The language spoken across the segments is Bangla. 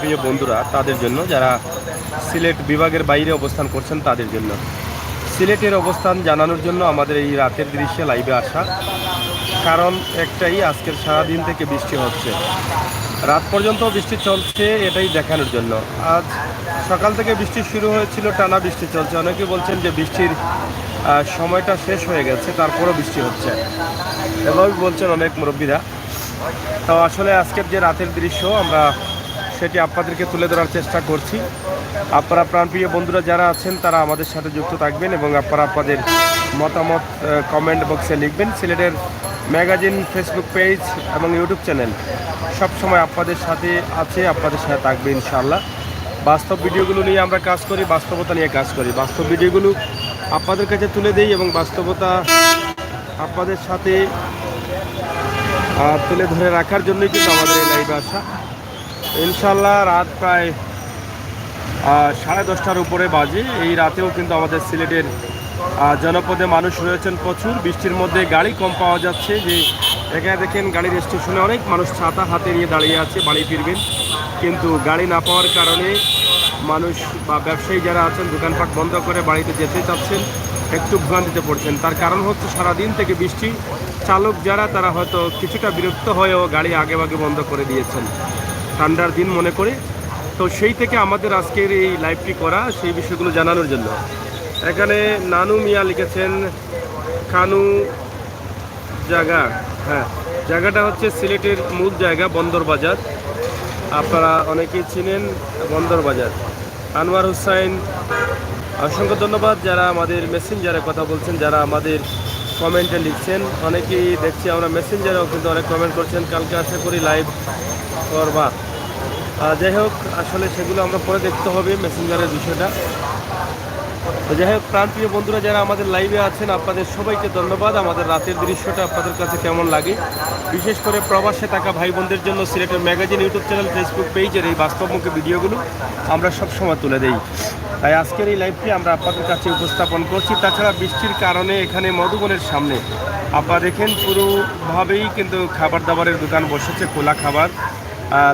প্রাণপ্রিয় বন্ধুরা তাদের জন্য, যারা সিলেট বিভাগের বাইরে অবস্থান করছেন তাদের জন্য। সিলেটের অবস্থান জানানোর জন্য আমাদের এই রাতের দৃশ্যে লাইভে আসা, কারণ একটাই, আজকের সারাদিন থেকে বৃষ্টি হচ্ছে, রাত পর্যন্ত বৃষ্টি চলছে, এটাই দেখানোর জন্য। আজ সকাল থেকে বৃষ্টি শুরু হয়েছিল, টানা বৃষ্টি চলছে। অনেকে বলছেন যে বৃষ্টির সময়টা শেষ হয়ে গেছে, তারপরও বৃষ্টি হচ্ছে, এভাবে বলছেন অনেক মুরব্বীরা। তো আসলে আজকের যে রাতের দৃশ্য আমরা সেটি আপনাদেরকে তুলে ধরার চেষ্টা করছি। আপনারা প্রাণপ্রিয় বন্ধুরা যারা আছেন তারা আমাদের সাথে যুক্ত থাকবেন এবং আপনারা আপনাদের মতামত কমেন্ট বক্সে লিখবেন। সিলেটের ম্যাগাজিন ফেসবুক পেজ এবং ইউটিউব চ্যানেল সবসময় আপনাদের সাথে আছে, আপনাদের সাথে থাকবে ইনশাআল্লাহ। বাস্তব ভিডিওগুলো নিয়ে আমরা কাজ করি, বাস্তবতা নিয়ে কাজ করি। বাস্তব ভিডিওগুলো আপনাদের কাছে তুলে দিই এবং বাস্তবতা আপনাদের সাথে তুলে ধরে রাখার জন্যই কিন্তু আমাদের এই লাইভে আসা। ইনশাআল্লাহ রাত প্রায় 10:30টার উপরে বাজে। এই রাতেও কিন্তু আমাদের সিলেটের জনপদে মানুষ রয়েছেন প্রচুর। বৃষ্টির মধ্যে গাড়ি কম পাওয়া যাচ্ছে, যে এখানে দেখেন গাড়ির স্টেশনে অনেক মানুষ ছাতা হাতে নিয়ে দাঁড়িয়ে আছে, বাড়ি ফিরবেন, কিন্তু গাড়ি না পাওয়ার কারণে মানুষ বা ব্যবসায়ী যারা আছেন দোকানপাট বন্ধ করে বাড়িতে যেতে চাচ্ছেন, একটু ভোগান্তিতে পড়ছেন। তার কারণ হচ্ছে সারাদিন থেকে বৃষ্টি, চালক যারা তারা হয়তো কিছুটা বিরক্ত হয়েও গাড়ি আগেভাগে বন্ধ করে দিয়েছেন ঠান্ডার দিন মনে করে। তো সেই থেকে আমাদের আজকের এই লাইভটি করা, সেই বিষয়গুলো জানানোর জন্য। এখানে নানু মিয়া লিখেছেন খানু জায়গা, হ্যাঁ জায়গাটা হচ্ছে সিলেটের মূল জায়গা বন্দর বাজার, আপনারা অনেকেই চিনেন বন্দর বাজার। আনোয়ার হুসাইন অসংখ্য ধন্যবাদ যারা আমাদের মেসেঞ্জারে কথা বলছেন, যারা আমাদের কমেন্টে লিখছেন। অনেকেই দেখছি আমরা মেসেঞ্জারেও কিন্তু অনেক কমেন্ট করছেন, কালকে আশা করি লাইভ করবা। যাই হোক, আসলে সেগুলো আমরা পরে দেখতে হবে মেসেঞ্জারের বিষয়টা। তো যাই হোক, প্রাণপ্রিয় বন্ধুরা যারা আমাদের লাইভে আছেন আপনাদের সবাইকে ধন্যবাদ। আমাদের রাতের দৃশ্যটা আপনাদের কাছে কেমন লাগে, বিশেষ করে প্রবাসে থাকা ভাই বোনদের জন্য সিলেটের ম্যাগাজিন ইউটিউব চ্যানেল ফেসবুক পেজের এই বাস্তবমুখী ভিডিওগুলো আমরা সবসময় তুলে দেই। তাই আজকের এই লাইভটি আমরা আপনাদের কাছে উপস্থাপন করছি। তাছাড়া বৃষ্টির কারণে এখানে মধুবনের সামনে আপনারা দেখেন পুরোভাবেই কিন্তু খাবার দাবারের দোকান বসেছে, খোলা খাবার,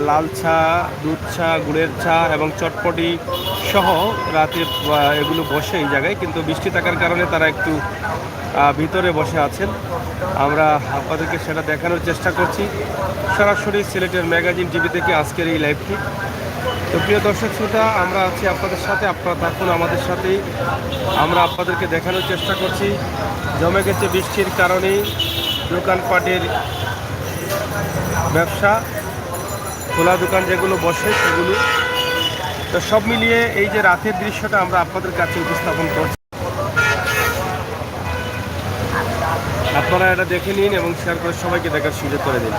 লাল চা, দুধ চা, গুড়ের চা এবং চটপটি সহ রাতে এগুলো বসে এই জায়গায়, কিন্তু বৃষ্টি থাকার কারণে তারা একটু ভিতরে বসে আছেন। আমরা আপনাদেরকে সেটা দেখানোর চেষ্টা করছি সরাসরি সিলেটের ম্যাগাজিন টিভি থেকে আজকের এই লাইভটি। তো প্রিয় দর্শক শ্রোতা, আমরা আছি আপনাদের সাথে, আপনারা থাকুন আমাদের সাথেই। আমরা আপনাদেরকে দেখানোর চেষ্টা করছি জমে গেছে বৃষ্টির কারণে দোকানপাটের ব্যবসা, খোলা দোকান যেগুলো বসে সেগুলো। তো সব মিলিয়ে এই যে রাতের দৃশ্যটা আমরা আপনাদের কাছে উপস্থাপন করছি, আপনারা এটা দেখে নিন এবং শেয়ার করে সবাইকে দেখার সুযোগ করে দিন।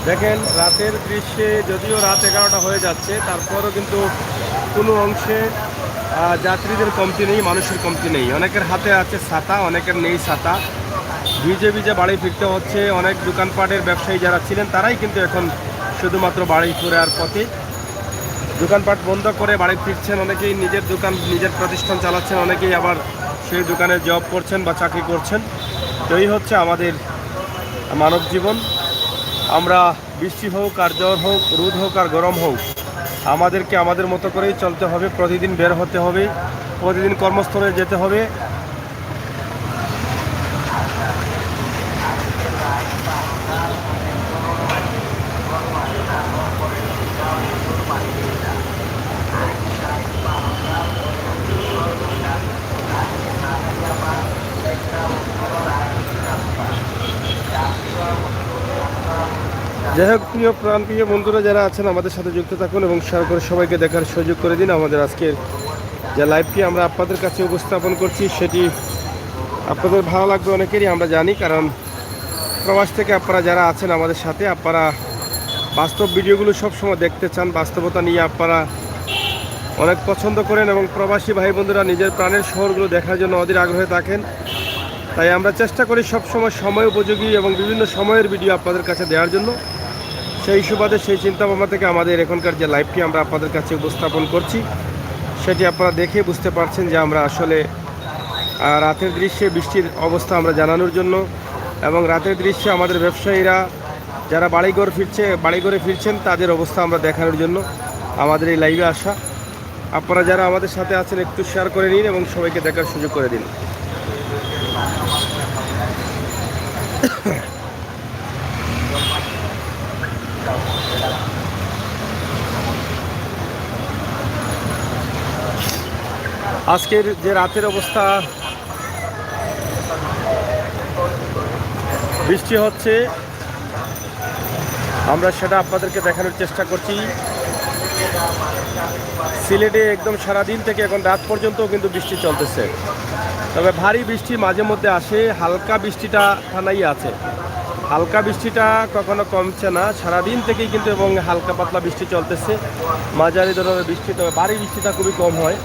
দেখেন রাতের দৃশ্যে যদিও রাত 11টা হয়ে যাচ্ছে, তারপরও কিন্তু কোনো অংশে যাত্রীদের কমতি নেই, মানুষের কমতি নেই। অনেকের হাতে আছে ছাতা, অনেকের নেই ছাতা, ভিজে ভিজে বাড়ি ফিরতে হচ্ছে। অনেক দোকানপাটের ব্যবসায়ী যারা ছিলেন তারাই কিন্তু এখন শুধুমাত্র বাড়ি ফেরার পথে, দোকানপাট বন্ধ করে বাড়ি ফিরছেন। অনেকেই নিজের দোকান, নিজের প্রতিষ্ঠান চালাচ্ছেন, অনেকেই আবার সেই দোকানে জব করছেন বা চাকরি করছেন। তো এই হচ্ছে আমাদের মানব জীবন। আমরা বৃষ্টি হোক আর জ্বর হোক, রোদ হোক আর গরম হোক, আমাদেরকে আমাদের মতো করেই চলতে হবে। প্রতিদিন বের হতে হবে, প্রতিদিন কর্মস্থলে যেতে হবে। যাই হোক, প্রাণপ্রিয় বন্ধুরা যারা আছেন আমাদের সাথে যুক্ত থাকুন এবং শেয়ার করে সবাইকে দেখার সুযোগ করে দিন। আমাদের আজকের যে লাইভটি আমরা আপনাদের কাছে উপস্থাপন করছি সেটি আপনাদের ভালো লাগবে অনেকেরই আমরা জানি, কারণ প্রবাস থেকে আপনারা যারা আছেন আমাদের সাথে, আপনারা বাস্তব ভিডিওগুলো সবসময় দেখতে চান। বাস্তবতা নিয়ে আপনারা অনেক পছন্দ করেন এবং প্রবাসী ভাই বন্ধুরা নিজের প্রাণের শহরগুলো দেখার জন্য অধীর আগ্রহে থাকেন। তাই আমরা চেষ্টা করি সবসময় সময় উপযোগী এবং বিভিন্ন সময়ের ভিডিও আপনাদের কাছে দেওয়ার জন্য। সেই সুবাদে সেই চিন্তাভাবনা থেকে আমাদের এখনকার যে লাইভটি আমরা আপনাদের কাছে উপস্থাপন করছি, সেটি আপনারা দেখে বুঝতে পারছেন যে আমরা আসলে রাতের দৃশ্যে বৃষ্টির অবস্থা আমরা জানানোর জন্য এবং রাতের দৃশ্যে আমাদের ব্যবসায়ীরা যারা বাড়িঘরে ফিরছেন তাদের অবস্থা আমরা দেখানোর জন্য আমাদের এই লাইভে আসা। আপনারা যারা আমাদের সাথে আছেন একটু শেয়ার করে নিন এবং সবাইকে দেখার সুযোগ করে দিন। আজকের যে রাতের অবস্থা, বৃষ্টি হচ্ছে, আমরা সেটা আপনাদেরকে দেখানোর চেষ্টা করছি। সিলেটে একদম সারাদিন থেকে এখন রাত পর্যন্তও কিন্তু বৃষ্টি চলতেছে, তবে ভারী বৃষ্টি মাঝে মধ্যে আসে, হালকা বৃষ্টিটা থানাই আছে। হালকা বৃষ্টিটা কখনো কমছে না, সারাদিন থেকেই কিন্তু এবং হালকা পাতলা বৃষ্টি চলতেছে, মাঝারি ধরনের বৃষ্টি, তবে ভারী বৃষ্টিটা খুবই কম হয়।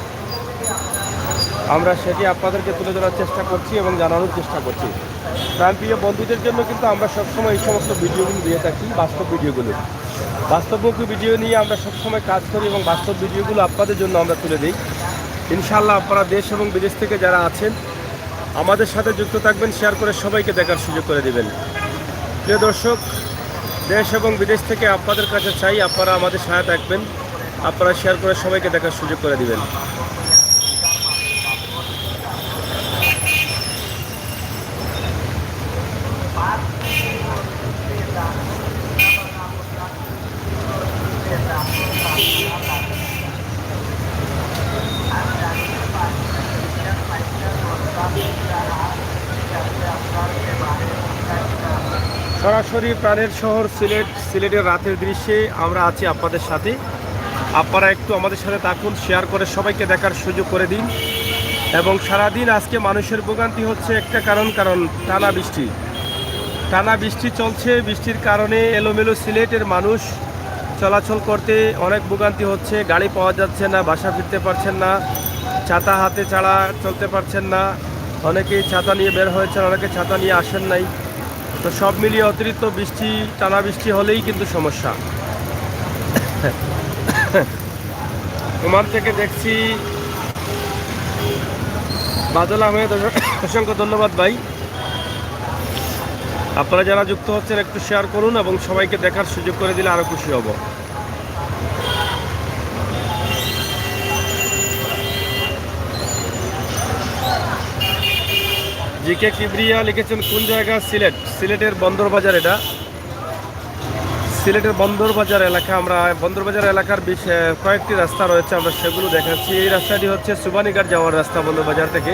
আমরা সেটি আপনাদেরকে তুলে ধরার চেষ্টা করছি এবং জানানোর চেষ্টা করছি। প্রাণপ্রিয় বন্ধুদের জন্য কিন্তু আমরা সবসময় এই সমস্ত ভিডিওগুলো দিয়ে থাকি, বাস্তবমুখী ভিডিও নিয়ে আমরা সবসময় কাজ করি এবং বাস্তব ভিডিওগুলো আপনাদের জন্য আমরা তুলে দিই। ইনশাআল্লাহ আপনারা দেশ এবং বিদেশ থেকে যারা আছেন আমাদের সাথে যুক্ত থাকবেন, শেয়ার করে সবাইকে দেখার সুযোগ করে দেবেন। প্রিয় দর্শক, দেশ এবং বিদেশ থেকে আপনাদের কাছে চাই আপনারা আমাদের সহায়তা থাকবেন, আপনারা শেয়ার করে সবাইকে দেখার সুযোগ করে দিবেন। সরাসরি প্রাণের শহর সিলেটের রাতের দৃশ্যে আমরা আছি আপনাদের সাথে। আপনারা একটু আমাদের সাথে থাকুন, শেয়ার করে সবাইকে দেখার সুযোগ করে দিন। এবং সারাদিন আজকে মানুষের ভোগান্তি হচ্ছে একটা কারণ টানা বৃষ্টি চলছে। বৃষ্টির কারণে এলোমেলো সিলেটের মানুষ চলাচল করতে অনেক ভোগান্তি হচ্ছে, গাড়ি পাওয়া যাচ্ছে না, বাসা ফিরতে পারছেন না, ছাতা হাতে ছাড়া চলতে পারছেন না, অনেকেই ছাতা নিয়ে বের হয়েছেন, অনেকে ছাতা নিয়ে আসেন নাই। তো সব মিলিয়ে অতিরিক্ত টানা বৃষ্টি হলেই কিন্তু সমস্যা। তোমার থেকে দেখছি বাদল আহমেদ, অসংখ্য ধন্যবাদ ভাই। আপনারা যারা যুক্ত হচ্ছেন একটু শেয়ার করুন এবং সবাইকে দেখার সুযোগ করে দিলে আরো খুশি হব। জিকে কিবরিয়া লিখেছেন কোন জায়গা? সিলেটের বন্দরবাজার। এটা সিলেটের বন্দরবাজার এলাকা। আমরা বন্দরবাজার এলাকার কয়েকটি রাস্তা রয়েছে, আমরা সেগুলো দেখাচ্ছি। এই রাস্তাটি হচ্ছে সুবানীঘাট যাওয়ার রাস্তা বন্দরবাজার থেকে,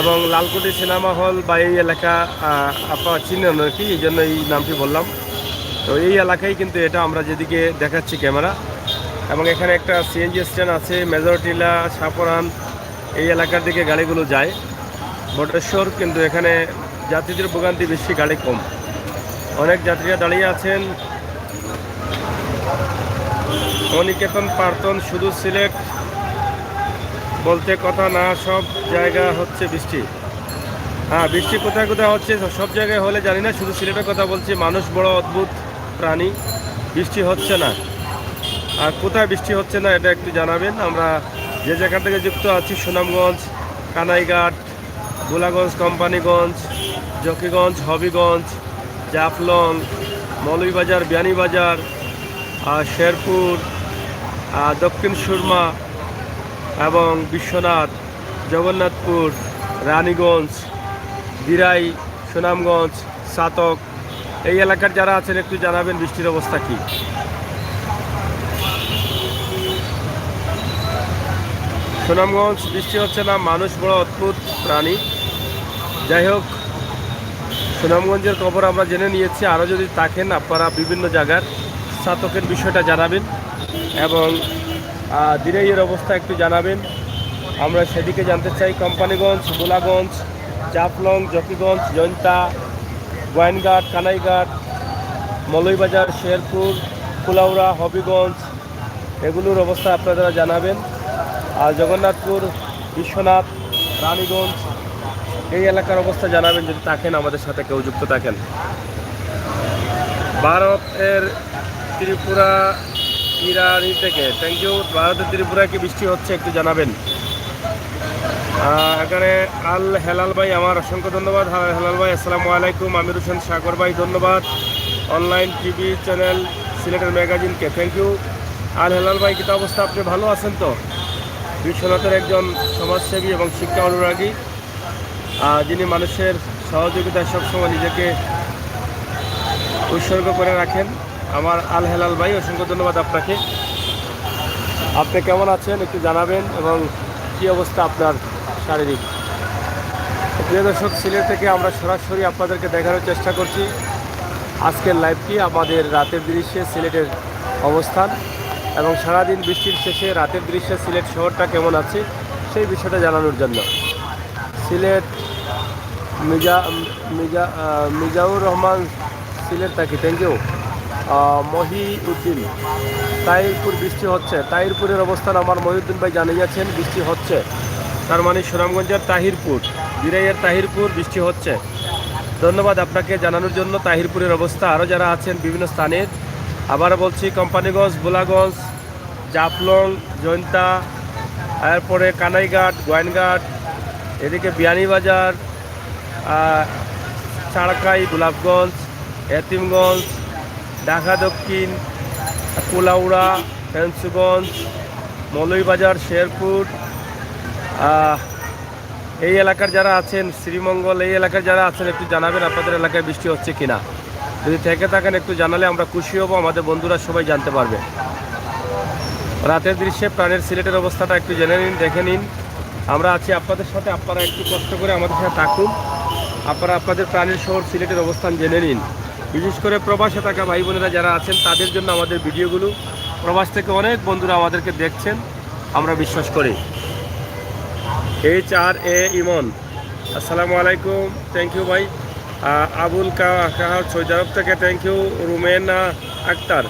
এবং লালকুটি সিনেমা হল বা এই এলাকা আপনারা চিনেন আর কি, এই জন্য এই নামটি বললাম। তো এই এলাকায় কিন্তু এটা আমরা যেদিকে দেখাচ্ছি ক্যামেরা, এবং এখানে একটা সিএনজি স্ট্যান্ড আছে, মেজরটিলা, সাপরান এই এলাকার দিকে গাড়িগুলো যায়। বটেশ্বর কিন্তু এখানে যাত্রীদের ভোগান্তি বেশি, গাড়ি কম, অনেক যাত্রীরা দাঁড়িয়ে আছেন। অনিকেতন প্রার্থন, শুধু সিলেট বলতে কথা না, সব জায়গা হচ্ছে বৃষ্টি। হ্যাঁ, বৃষ্টি কোথায় কোথায় হচ্ছে, সব জায়গায় হলে জানি না, শুধু সিলেটের কথা বলছি। মানুষ বড় অদ্ভুত প্রাণী, বৃষ্টি হচ্ছে না। আর কোথায় বৃষ্টি হচ্ছে না এটা একটু জানাবেন। আমরা যে জায়গা থেকে যুক্ত আছি, সুনামগঞ্জ, কানাইঘাট, গোলাগঞ্জ, কোম্পানিগঞ্জ, জকিগঞ্জ, হবিগঞ্জ, জাফলং, মৌলভীবাজার, বিয়ানীবাজার, শেরপুর, দক্ষিণ সুরমা এবং বিশ্বনাথ, জগন্নাথপুর, রানীগঞ্জ, দিরাই, সুনামগঞ্জ, সাতক এই এলাকার যারা আছেন একটু জানাবেন বৃষ্টির অবস্থা কী। সুনামগঞ্জ বৃষ্টি হচ্ছে না, মানুষ বড় অদ্ভুত প্রাণী। যাই হোক, সুনামগঞ্জের খবর আমরা জেনে নিয়েছি। আরও যদি থাকেন আপনারা বিভিন্ন জায়গার, সাতকের বিষয়টা জানাবেন এবং দিরাইয়ের অবস্থা একটু জানাবেন, আমরা সেদিকে জানতে চাই। কোম্পানিগঞ্জ, গোলাগঞ্জ, জাফলং, জকিগঞ্জ, জৈন্তা, গোয়াইনঘাট, কানাইঘাট, মৌলভীবাজার, শেরপুর, কুলাউড়া, হবিগঞ্জ, এগুলোর অবস্থা আপনারা জানাবেন। আর জগন্নাথপুর, বিশ্বনাথ, রানীগঞ্জ এই এলাকার অবস্থা জানাবেন যদি থাকেন, আমাদের সাথে কেউ যুক্ত থাকেন। ভারতের ত্রিপুরা ইরানি থেকে থ্যাংক ইউ। ভারতের ত্রিপুরায় কি বৃষ্টি হচ্ছে একটু জানাবেন। এখানে আল হেলাল ভাই, আমার অসংখ্য ধন্যবাদ। হেলাল ভাই আসসালামু আলাইকুম। আমির হোসেন সাগর ভাই ধন্যবাদ। অনলাইন টিভি চ্যানেল সিলেটের ম্যাগাজিনকে থ্যাংক ইউ। আল হেলাল ভাই, কী অবস্থা, আপনি ভালো আছেন তো? বিশ্বনাথের একজন সমাজসেবী এবং শিক্ষা অনুরাগী, যিনি মানুষের সহযোগিতায় সবসময় নিজেকে উৎসর্গ করে রাখেন। আমার আল হেলাল ভাই, অসংখ্য ধন্যবাদ আপনাকে। আপনি কেমন আছেন একটু জানাবেন এবং কী অবস্থা আপনার শারীরিক। প্রিয় দর্শক, সিলেট থেকে আমরা সরাসরি আপনাদেরকে দেখানোর চেষ্টা করছি আজকের লাইভটি, আমাদের রাতের দৃশ্যে সিলেটের অবস্থান এবং সারাদিন বৃষ্টির শেষে রাতের দৃশ্যে সিলেট শহরটা কেমন আছে সেই বিষয়টা জানানোর জন্য। সিলেট মিজাউর রহমান সিলেট থাকি থ্যাংক ইউ। মহিউদ্দিন, তাহিরপুর বৃষ্টি হচ্ছে। তাহিরপুরের অবস্থান আমার মহিউদ্দিন ভাই জানিয়েছেন বৃষ্টি হচ্ছে, তার মানে সুনামগঞ্জের তাহিরপুর, বিরাইয়ের তাহিরপুর বৃষ্টি হচ্ছে। ধন্যবাদ আপনাকে জানানোর জন্য তাহিরপুরের অবস্থা। আরও যারা আছেন বিভিন্ন স্থানের, আবার বলছি কোম্পানিগঞ্জ, বোলাগঞ্জ, জাফলং, জৈন্তা, এরপরে কানাইঘাট, গোয়াইনঘাট, এদিকে বিয়ানীবাজার, চাড়কাই, গোলাপগঞ্জ, এতিমগঞ্জ, ঢাকা দক্ষিণ, কুলাউড়া, ফেন্সগঞ্জ, মৌলভীবাজার, শেরপুর, এই এলাকার যারা আছেন, শ্রীমঙ্গল, এই এলাকার যারা আছেন একটু জানাবেন আপনাদের এলাকায় বৃষ্টি হচ্ছে কিনা। যদি থেকে থাকেন একটু জানালে আমরা খুশি হব, আমাদের বন্ধুরা সবাই জানতে পারবে। রাতের দৃশ্যে প্রাণের সিলেটের অবস্থাটা একটু জেনে নিন, দেখে নিন। আমরা আছি আপনাদের সাথে, আপনারা একটু কষ্ট করে আমাদের সাথে থাকুন, আপনারা আপনাদের প্রাণের শহর সিলেটের অবস্থান জেনে নিন। বিশেষ করে প্রবাসে থাকা ভাই বোনেরা যারা আছেন তাদের জন্য আমাদের ভিডিওগুলো, প্রবাস থেকে অনেক বন্ধুরা আমাদেরকে দেখছেন, আমরা বিশ্বাস করি। HR-A ইমন, আসসালামু আলাইকুম, থ্যাংক ইউ ভাই। আবুল কাহার সৌদি আরব থেকে থ্যাংক ইউ। রুমেনা আক্তার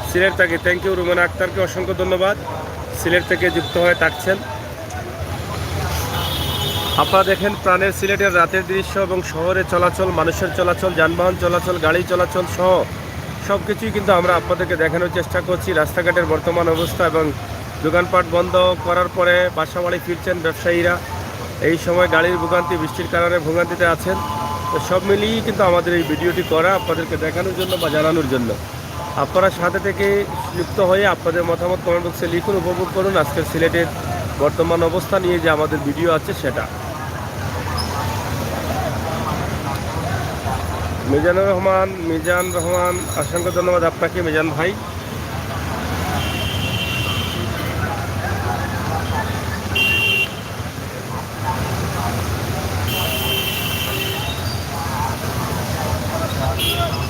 সিলেট থেকে থ্যাংক ইউ। রুমেনা আক্তারকে অসংখ্য ধন্যবাদ, সিলেট থেকে যুক্ত হয়ে থাকছেন। আপনারা দেখেন প্রাণের সিলেটের রাতের দৃশ্য এবং শহরে চলাচল, মানুষের চলাচল, যানবাহন চলাচল, গাড়ি চলাচল সহ সব কিছুই কিন্তু আমরা আপনাদেরকে দেখানোর চেষ্টা করছি। রাস্তাঘাটের বর্তমান অবস্থা এবং দোকানপাট বন্ধ করার পরে বাসাবাড়ি ফিরছেন ব্যবসায়ীরা, এই সময় গাড়ির ভোগান্তি, বৃষ্টির কারণে ভোগান্তিতে আছেন। তো সব মিলিয়েই কিন্তু আমাদের এই ভিডিওটি করা আপনাদেরকে দেখানোর জন্য বা জানানোর জন্য। আপনারা সাথে থেকে যুক্ত হয়ে আপনাদের মতামত কমেন্ট বক্সে লিখুন, উপভোগ করুন আজকের সিলেটের বর্তমান অবস্থা নিয়ে যে আমাদের ভিডিও আছে সেটা। মিজান রহমান, অসংখ্য ধন্যবাদ আপনাকে মিজান ভাই।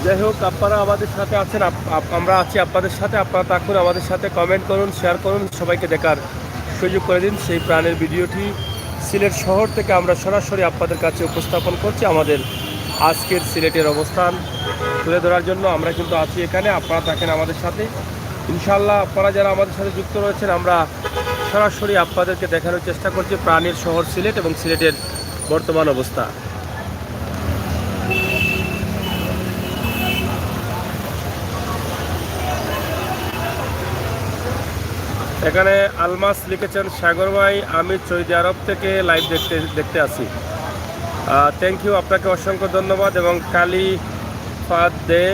যাই হোক, আপনারা আমাদের সাথে আছেন, আমরা আছি আপনাদের সাথে, আপনারা থাকুন আমাদের সাথে, কমেন্ট করুন, শেয়ার করুন, সবাইকে দেখার সুযোগ করে দিন সেই প্রাণের ভিডিওটি। সিলেট শহর থেকে আমরা সরাসরি আপনাদের কাছে উপস্থাপন করছি আমাদের আজকের সিলেটের অবস্থান তুলে ধরার জন্য। আমরা কিন্তু আছি এখানে, আপনারা থাকেন আমাদের সাথে ইনশাআল্লাহ। আপনারা যারা আমাদের সাথে যুক্ত রয়েছেন, আমরা সরাসরি আপনাদেরকে দেখানোর চেষ্টা করছি প্রাণের শহর সিলেট এবং সিলেটের বর্তমান অবস্থা। এখানে আলমাস লিখেছেন সাগর ভাই, আমি সৌদি আরব থেকে লাইভ দেখতে আসি। থ্যাংক ইউ, আপনাকে অসংখ্য ধন্যবাদ। এবং কালী ফাদে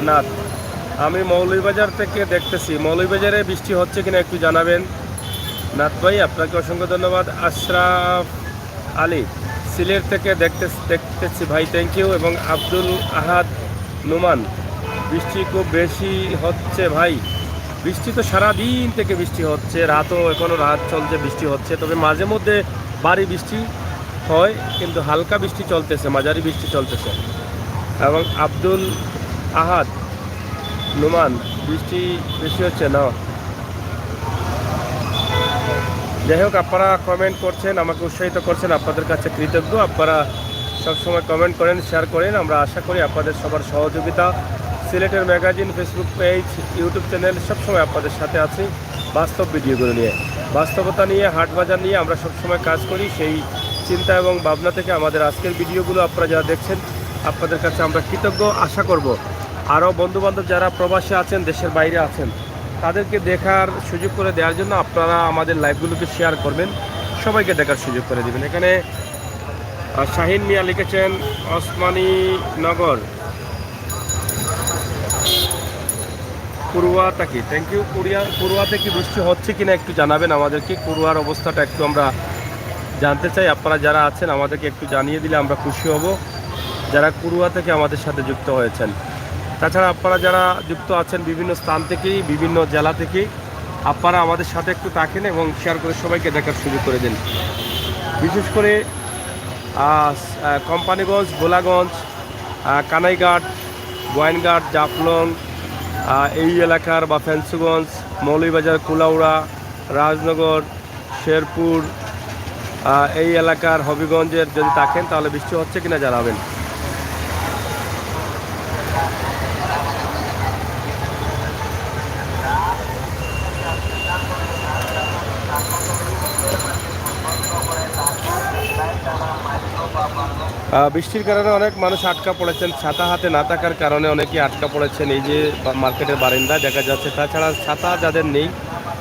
নাথ, আমি মৌলভীবাজার থেকে দেখতেছি। মৌলভীবাজারে বৃষ্টি হচ্ছে কিনা একটু জানাবেন নাথ ভাই, আপনাকে অসংখ্য ধন্যবাদ। আশরাফ আলী, সিলেট থেকে দেখতেছি ভাই, থ্যাংক ইউ। এবং আব্দুল আহাদ নুমান, বৃষ্টি খুব বেশি হচ্ছে ভাই। বৃষ্টি তো সারাদিন থেকে বৃষ্টি হচ্ছে, রাতও এখনও রাত চলছে, বৃষ্টি হচ্ছে, তবে মাঝে মধ্যে ভারী বৃষ্টি হয়, কিন্তু হালকা বৃষ্টি চলতেছে, মাঝারি বৃষ্টি চলতেছে। এবং আব্দুল আহাদ নুমান, বৃষ্টি বেশি হচ্ছে না। যাই হোক, আপনারা কমেন্ট করছেন, আমাকে উৎসাহিত করছেন, আপনাদের কাছে কৃতজ্ঞ। আপনারা সবসময় কমেন্ট করেন, শেয়ার করেন, আমরা আশা করি আপনাদের সবার সহযোগিতা সিলেটের magazine, Facebook page, YouTube channel সবসময় আপনাদের সাথে আছি বাস্তব ভিডিওগুলো নিয়ে, বাস্তবতা নিয়ে, হাট বাজার নিয়ে আমরা সবসময় কাজ করি। সেই চিন্তা এবং ভাবনা থেকে আমাদের আজকের ভিডিওগুলো আপনারা যারা দেখছেন আপনাদের কাছে আমরা কৃতজ্ঞ। আশা করব আরও বন্ধুবান্ধব যারা প্রবাসে আছেন, দেশের বাইরে আছেন, তাদেরকে দেখার সুযোগ করে দেওয়ার জন্য আপনারা আমাদের লাইভগুলোকে শেয়ার করবেন, সবাইকে দেখার সুযোগ করে দেবেন। এখানে শাহিন মিয়া লিখেছেন ওসমানী নগর কুরুয়াতে কি, থ্যাংক ইউ। কুরুয়াতে কি বৃষ্টি হচ্ছে কিনা একটু জানাবেন আমাদেরকে। কুরুয়ার অবস্থাটা একটু আমরা জানতে চাই। আপনারা যারা আছেন আমাদেরকে একটু জানিয়ে দিলে আমরা খুশি হব, যারা কুরুয়া থেকে আমাদের সাথে যুক্ত হয়েছেন। তাছাড়া আপনারা যারা যুক্ত আছেন বিভিন্ন স্থান থেকেই, বিভিন্ন জেলা থেকেই, আপনারা আমাদের সাথে একটু থাকেন এবং শেয়ার করে সবাইকে দেখার সুযোগ করে দিন। বিশেষ করে কোম্পানিগঞ্জ, গোলাগঞ্জ, কানাইঘাট, গোয়াইনঘাট, জাফলং এই এলাকার বা ফেন্সুগঞ্জ, মৌলভীবাজার, কুলাউড়া, রাজনগর, শেরপুর এই এলাকার হবিগঞ্জের যদি থাকেন তাহলে বৃষ্টি হচ্ছে কিনা জানাবেন। বৃষ্টির কারণে অনেক মানুষ আটকা পড়েছেন, ছাতা হাতে না থাকার কারণে অনেকে আটকা পড়েছেন এই যে মার্কেটের বারান্দায় দেখা যাচ্ছে। তাছাড়া ছাতা যাদের নেই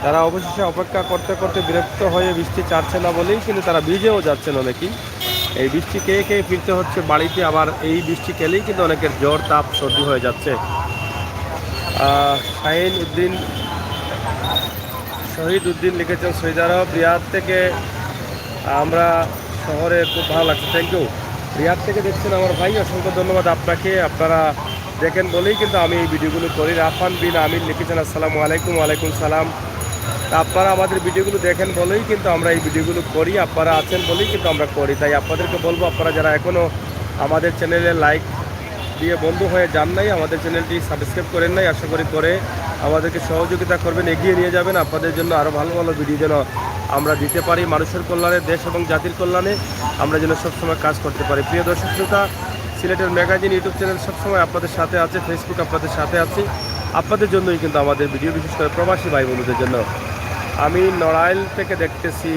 তারা অবশেষে অপেক্ষা করতে করতে বিরক্ত হয়ে বৃষ্টি ছাড়ছে না বলেই কিন্তু তারা ভিজেও যাচ্ছেন অনেকেই। এই বৃষ্টি খেয়ে খেয়ে ফিরতে হচ্ছে বাড়িতে, আবার এই বৃষ্টি খেলেই কিন্তু অনেকের জ্বর, তাপ, সর্দি হয়ে যাচ্ছে। শহীদ উদ্দিন লিখেছেন সৌদি আরব, রিয়াদ থেকে আমরা শহরে খুব ভালো লাগছে, থ্যাংক ইউ। রিয়াদ থেকে দেখছেন আমার ভাই, অসংখ্য ধন্যবাদ আপনাকে। আপনারা দেখেন বলেই কিন্তু আমি এই ভিডিওগুলো করি। রাফান বিন আমির লিখেছেন আসসালামু আলাইকুম। ওয়ালাইকুম সালাম। আপনারা আমাদের ভিডিওগুলো দেখেন বলেই কিন্তু আমরা এই ভিডিওগুলো করি, আপনারা আছেন বলেই কিন্তু আমরা করি। তাই আপনাদেরকে বলবো, আপনারা যারা এখনও আমাদের চ্যানেলে লাইক দিয়ে বন্ধু হয়ে যান নাই, আমাদের চ্যানেলটি সাবস্ক্রাইব করেন নাই, আশা করি করে আমাদেরকে সহযোগিতা করবেন, এগিয়ে নিয়ে যাবেন। আপনাদের জন্য আরও ভালো ভালো ভিডিও যেন আমরা দিতে পারি, মানুষের কল্যাণে, দেশ এবং জাতির কল্যাণে আমরা যেন সবসময় কাজ করতে পারি। প্রিয় দর্শক শ্রোতা, সিলেটের ম্যাগাজিন ইউটিউব চ্যানেল সবসময় আপনাদের সাথে আছে, ফেসবুক আপনাদের সাথে আছে। আপনাদের জন্যই কিন্তু আমাদের ভিডিও, বিশেষ করে প্রবাসী ভাই বন্ধুদের জন্য। আমি নড়াইল থেকে দেখতেছি,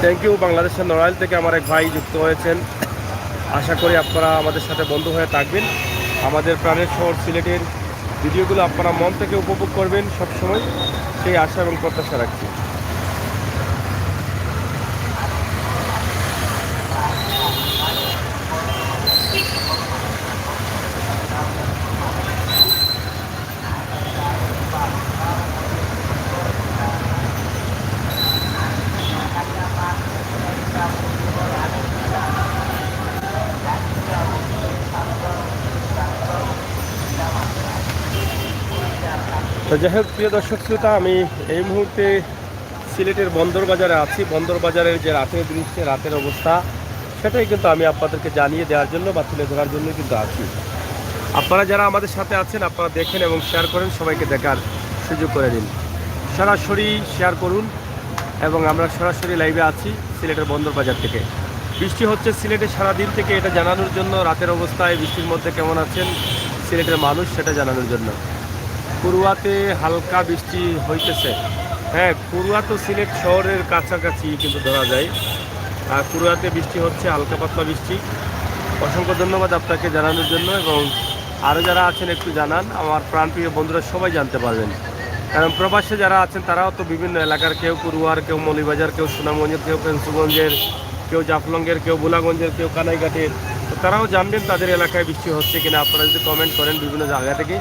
থ্যাংক ইউ। বাংলাদেশের নড়াইল থেকে আমার এক ভাই যুক্ত হয়েছেন। আশা করি আপনারা আমাদের সাথে বন্ধু হয়ে থাকবেন। আমাদের প্রাণের শহর সিলেটের ভিডিওগুলো আপনারা মন থেকে উপভোগ করবেন সবসময়, সেই আশা এবং প্রত্যাশা রাখছি। তো যাই হোক, প্রিয় দর্শক শ্রোতা, আমি এই মুহূর্তে সিলেটের বন্দর বাজারে আছি। বন্দর বাজারের যে রাতের দৃশ্য, রাতের অবস্থা, সেটাই কিন্তু আমি আপনাদেরকে জানিয়ে দেওয়ার জন্য বা তুলে ধরার জন্য কিন্তু আছি। আপনারা যারা আমাদের সাথে আছেন আপনারা দেখেন এবং শেয়ার করেন, সবাইকে দেখার সুযোগ করে দিন। সরাসরি শেয়ার করুন এবং আমরা সরাসরি লাইভে আছি সিলেটের বন্দর বাজার থেকে। বৃষ্টি হচ্ছে সিলেটে সারাদিন থেকে, এটা জানানোর জন্য। রাতের অবস্থায় বৃষ্টির মধ্যে কেমন আছেন সিলেটের মানুষ সেটা জানানোর জন্য। কুরুয়াতে হালকা বৃষ্টি হইতেছে। হ্যাঁ, কুরুয়া তো সিলেট শহরের কাছাকাছি কিন্তু ধরা যায়। আর কুরুয়াতে বৃষ্টি হচ্ছে, হালকা পাতলা বৃষ্টি। অসংখ্য ধন্যবাদ আপনাকে জানানোর জন্য, এবং আরও যারা আছেন একটু জানান, আমার প্রাণপ্রিয় বন্ধুরা সবাই জানতে পারবেন। কারণ প্রবাসে যারা আছেন তারাও তো বিভিন্ন এলাকার, কেউ কুরুয়ার, কেউ মৌলভীবাজার, কেউ সুনামগঞ্জের, কেউ ফেন্সুগঞ্জের, কেউ জাফলংয়ের, কেউ বুলাগঞ্জের, কেউ কানাইঘাটের। তো তারাও জানবেন তাদের এলাকায় বৃষ্টি হচ্ছে কিনা। আপনারা যদি কমেন্ট করেন বিভিন্ন জায়গা থেকে,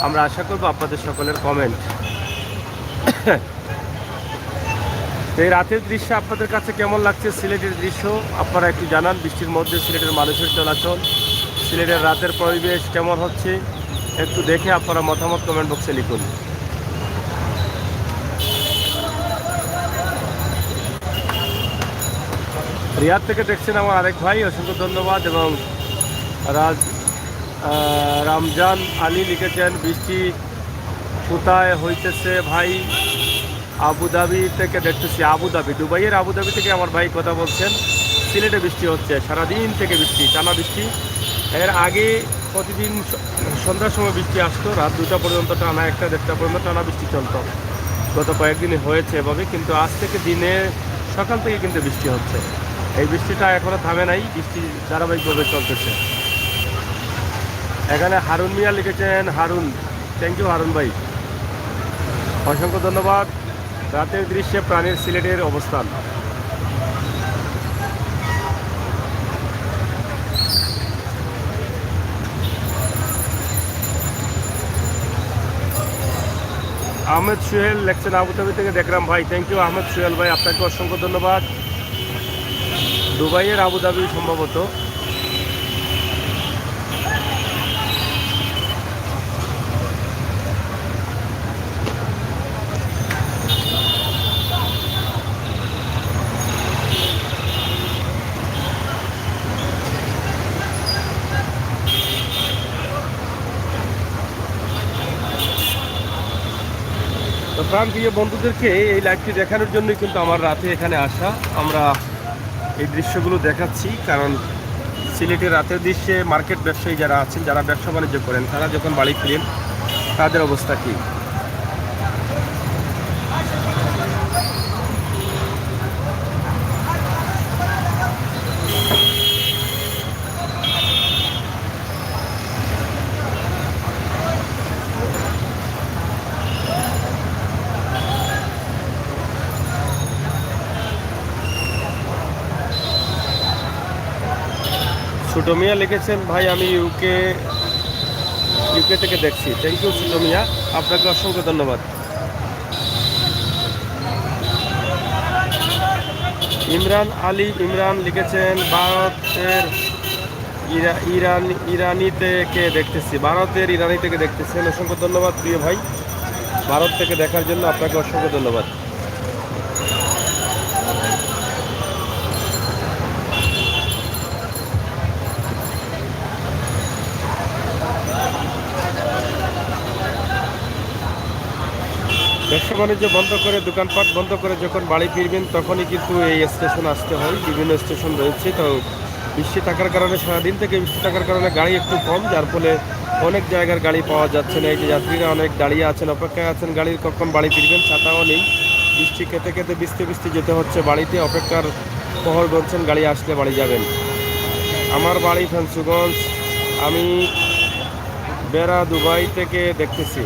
আমরা আশা করব আপনাদের সকলের কমেন্ট। এই রাতের দৃশ্য আপনাদের কাছে কেমন লাগছে, সিলেটের দৃশ্য আপনারা একটু জানান। বৃষ্টির মধ্যে সিলেটের মানুষের চলাচল, সিলেটের রাতের পরিবেশ কেমন হচ্ছে একটু দেখে আপনারা মতামত কমেন্ট বক্সে লিখুন। রিয়াদ থেকে দেখছেন আমার আরেক ভাই, অসংখ্য ধন্যবাদ। এবং রামজান আলী লিখেছেন বৃষ্টি কোথায় হইতেছে ভাই? আবুধাবি থেকে দেখতেছি। আবুধাবি, দুবাইয়ের আবুধাবি থেকে আমার ভাই কথা বলছেন। সিলেটে বৃষ্টি হচ্ছে, সারাদিন থেকে বৃষ্টি, টানা বৃষ্টি। এর আগে প্রতিদিন সন্ধ্যার সময় বৃষ্টি আসতো, রাত 2টা পর্যন্ত টানা, 1টা 1:30 পর্যন্ত টানা বৃষ্টি চলতো। গত কয়েকদিনই হয়েছে এভাবে, কিন্তু আজ থেকে দিনে সকাল থেকে কিন্তু বৃষ্টি হচ্ছে। এই বৃষ্টিটা এখনও থামে নাই, বৃষ্টি ধারাবাহিকভাবে চলতেছে। এখানে হারুন মিয়া লিখেছেন, হারুন, থ্যাংক ইউ হারুন ভাই, অসংখ্য ধন্যবাদ। রাতের দৃশ্যে প্রাণীর সিলেটের অবস্থান। আহমেদ সোহেল লেখছেন আবুধাবি থেকে দেখলাম ভাই, থ্যাংক ইউ আহমেদ সোহেল ভাই, আপনাকে অসংখ্য ধন্যবাদ। দুবাইয়ের আবুধাবি সম্ভবত। তো প্রাণপ্রিয় বন্ধুদেরকে এই লাইভটি দেখানোর জন্যই কিন্তু আমার রাতে এখানে আসা। আমরা এই দৃশ্যগুলো দেখাচ্ছি কারণ সিলেটের রাতের দৃশ্যে মার্কেট ব্যবসায়ী যারা আছেন, যারা ব্যবসা বাণিজ্য করেন, তারা যখন বাড়ি ফিরেন তাদের অবস্থা কী। ছোটো মিয়া লিখেছেন ভাই, আমি ইউকে থেকে দেখছি, থ্যাংক ইউ ছোটো মিয়া, আপনাকে অসংখ্য ধন্যবাদ। ইমরান লিখেছেন ভারতের ইরানি থেকে দেখতেছি, ভারতের ইরানি থেকে দেখতেছেন, অসংখ্য ধন্যবাদ প্রিয় ভাই, ভারত থেকে দেখার জন্য আপনাকে অসংখ্য ধন্যবাদ। ব্যবসা বাণিজ্য বন্ধ করে, দোকানপাট বন্ধ করে যখন বাড়ি ফিরবেন তখনই কিন্তু এই স্টেশন আসতে হয়। বিভিন্ন স্টেশন রয়েছে, তো বৃষ্টি থাকার কারণে, সারাদিন থেকে বৃষ্টি থাকার কারণে গাড়ি একটু কম, যার ফলে অনেক জায়গার গাড়ি পাওয়া যাচ্ছে না। এই যে যাত্রীরা অনেক দাঁড়িয়ে আছেন, অপেক্ষায় আছেন গাড়ির কখন বাড়ি ফিরবেন, ছাতাও নেই, বৃষ্টি খেতে খেতে ভিজতে যেতে হচ্ছে বাড়িতে, অপেক্ষার প্রহর বলছেন গাড়ি আসলে বাড়ি যাবেন। আমার বাড়ি ফেঞ্চুগঞ্জ, আমি বেড়া দুবাই থেকে দেখতেছি,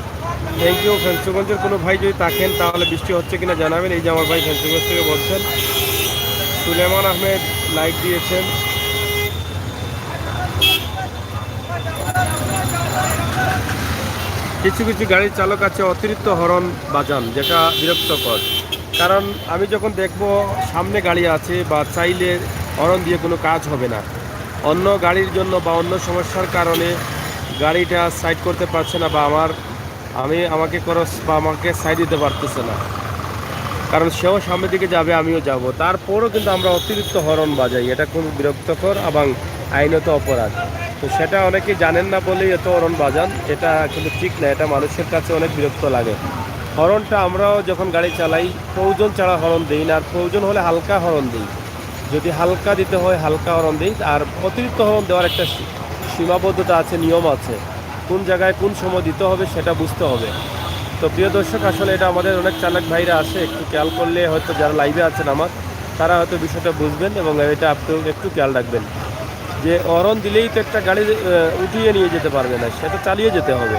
থ্যাংক ইউ। ফেঞ্চুগঞ্জের কোনো ভাই যদি থাকেন তাহলে বৃষ্টি হচ্ছে কিনা জানাবেন। এই যে আমার ভাই ফেঞ্চুগঞ্জ থেকে বলছেন। সুলেমান আহমেদ লাইক দিয়েছেন। কিছু কিছু গাড়ির চালক আছে অতিরিক্ত হর্ন বাজান, যেটা বিরক্তকর। কারণ আমি যখন দেখব সামনে গাড়ি আছে বা চাইলে হর্ন দিয়ে কোনো কাজ হবে না, অন্য গাড়ির জন্য বা অন্য সমস্যার কারণে গাড়িটা সাইড করতে পারছে না, বা আমাকে ক্রস বা আমাকে সাইড দিতে পারতেছে না, কারণ সেও সামনের দিকে যাবে, আমিও যাব, তারপরও কিন্তু আমরা অতিরিক্ত হর্ন বাজাই। এটা খুব বিরক্তকর এবং আইনত অপরাধ। তো সেটা অনেকে জানেন না বলেই এত হর্ন বাজান, এটা কিন্তু ঠিক না, এটা মানুষের কাছে অনেক বিরক্ত লাগে। হর্নটা আমরাও যখন গাড়ি চালাই প্রয়োজন ছাড়া হর্ন দিই না, আর প্রয়োজন হলে হালকা হর্ন দিই, যদি হালকা দিতে হয় হালকা হর্ন দিই। আর অতিরিক্ত হর্ন দেওয়ার একটা সীমাবদ্ধতা আছে, নিয়ম আছে, কোন জায়গায় কোন সময় দিতে হবে সেটা বুঝতে হবে। তো প্রিয় দর্শক, আসলে এটা আমাদের অনেক চালাক ভাইরা আছে, একটু খেয়াল করলে হয়তো যারা লাইভে আছেন আমার, তারা হয়তো বিষয়টা বুঝবেন এবং এটা আপনি একটু খেয়াল রাখবেন যে হর্ন দিলেই তো একটা গাড়ি উঠিয়ে নিয়ে যেতে পারবে না, সেটা চালিয়ে যেতে হবে।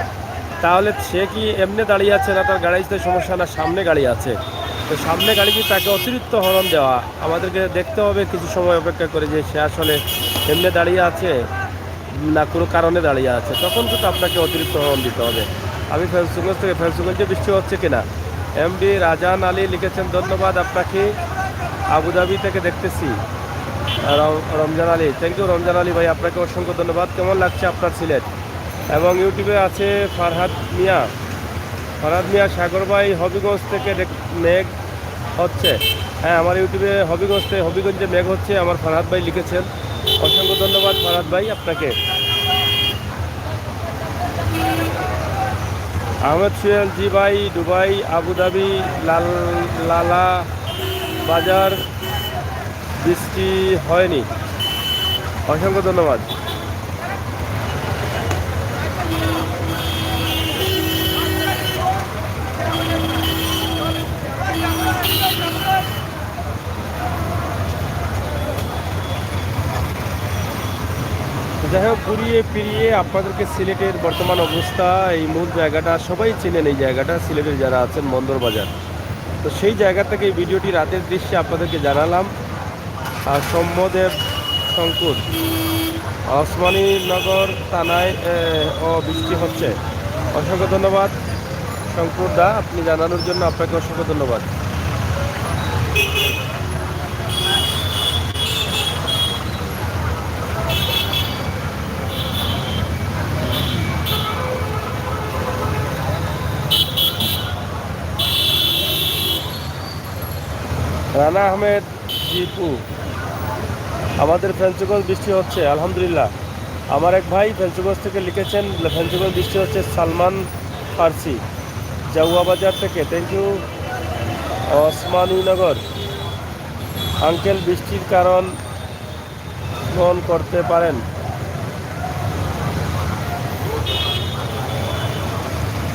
তাহলে সে কি এমনি দাঁড়িয়ে আছে না, তার গাড়িতে সমস্যা না, সামনে গাড়ি আছে, তো সামনে গাড়ি কি তাকে অতিরিক্ত হর্ন দেওয়া, আমাদেরকে দেখতে হবে কিছু সময় অপেক্ষা করে যে সে আসলে এমনি দাঁড়িয়ে আছে না কোনো কারণে দাঁড়িয়ে আছে, তখন কিন্তু আপনাকে অতিরিক্ত হর্ন দিতে হবে। আমি ফেঞ্চুগঞ্জ থেকে, ফেঞ্চুগঞ্জে বৃষ্টি হচ্ছে কিনা। এমডি রাজান আলী লিখেছেন, ধন্যবাদ আপনাকে, আবুধাবি থেকে দেখতেছি। রমজান আলী, থ্যাংক ইউ রমজান আলী ভাই, আপনাকে অসংখ্য ধন্যবাদ। কেমন লাগছে আপনার সিলেট? এবং ইউটিউবে আছে ফারহাদ মিয়া, সাগর ভাই হবিগঞ্জ থেকে মেঘ হচ্ছে। হ্যাঁ, আমার ইউটিউবে হবিগঞ্জে মেঘ হচ্ছে, আমার ফারহাদ ভাই লিখেছেন, অসংখ্য ধন্যবাদ ফারহাদ ভাই আপনাকে। আহমেদ সুয়েল, জি ভাই, দুবাই আবুধাবি লালা বাজার বৃষ্টি হয়নি, অসংখ্য ধন্যবাদ। যাই হোক, ঘুরিয়ে ফিরিয়ে আপনাদেরকে সিলেটের বর্তমান অবস্থা, এই মূল জায়গাটা সবাই চেনেন, এই জায়গাটা সিলেটের যারা আছেন বন্দরবাজার, তো সেই জায়গা থেকে এই ভিডিওটি রাতের দৃশ্যে আপনাদেরকে জানালাম। সৌম্যদেব শঙ্কুর, ওসমানীনগর থানায় বৃষ্টি হচ্ছে। অসংখ্য ধন্যবাদ শঙ্কুর দা, আপনি জানানোর জন্য আপনাকে অসংখ্য ধন্যবাদ। রানা আহমেদ জিপু, আমাদের ফেঞ্চুগঞ্জ বৃষ্টি হচ্ছে আলহামদুলিল্লাহ। আমার এক ভাই ফেঞ্চুগঞ্জ থেকে লিখেছেন ফেঞ্চুগঞ্জ বৃষ্টি হচ্ছে, সালমান ফার্সি জাউয়া বাজার থেকে, থ্যাংক ইউ। ওসমানীনগর আঙ্কেল, বৃষ্টির কারণ ফোন করতে পারেন।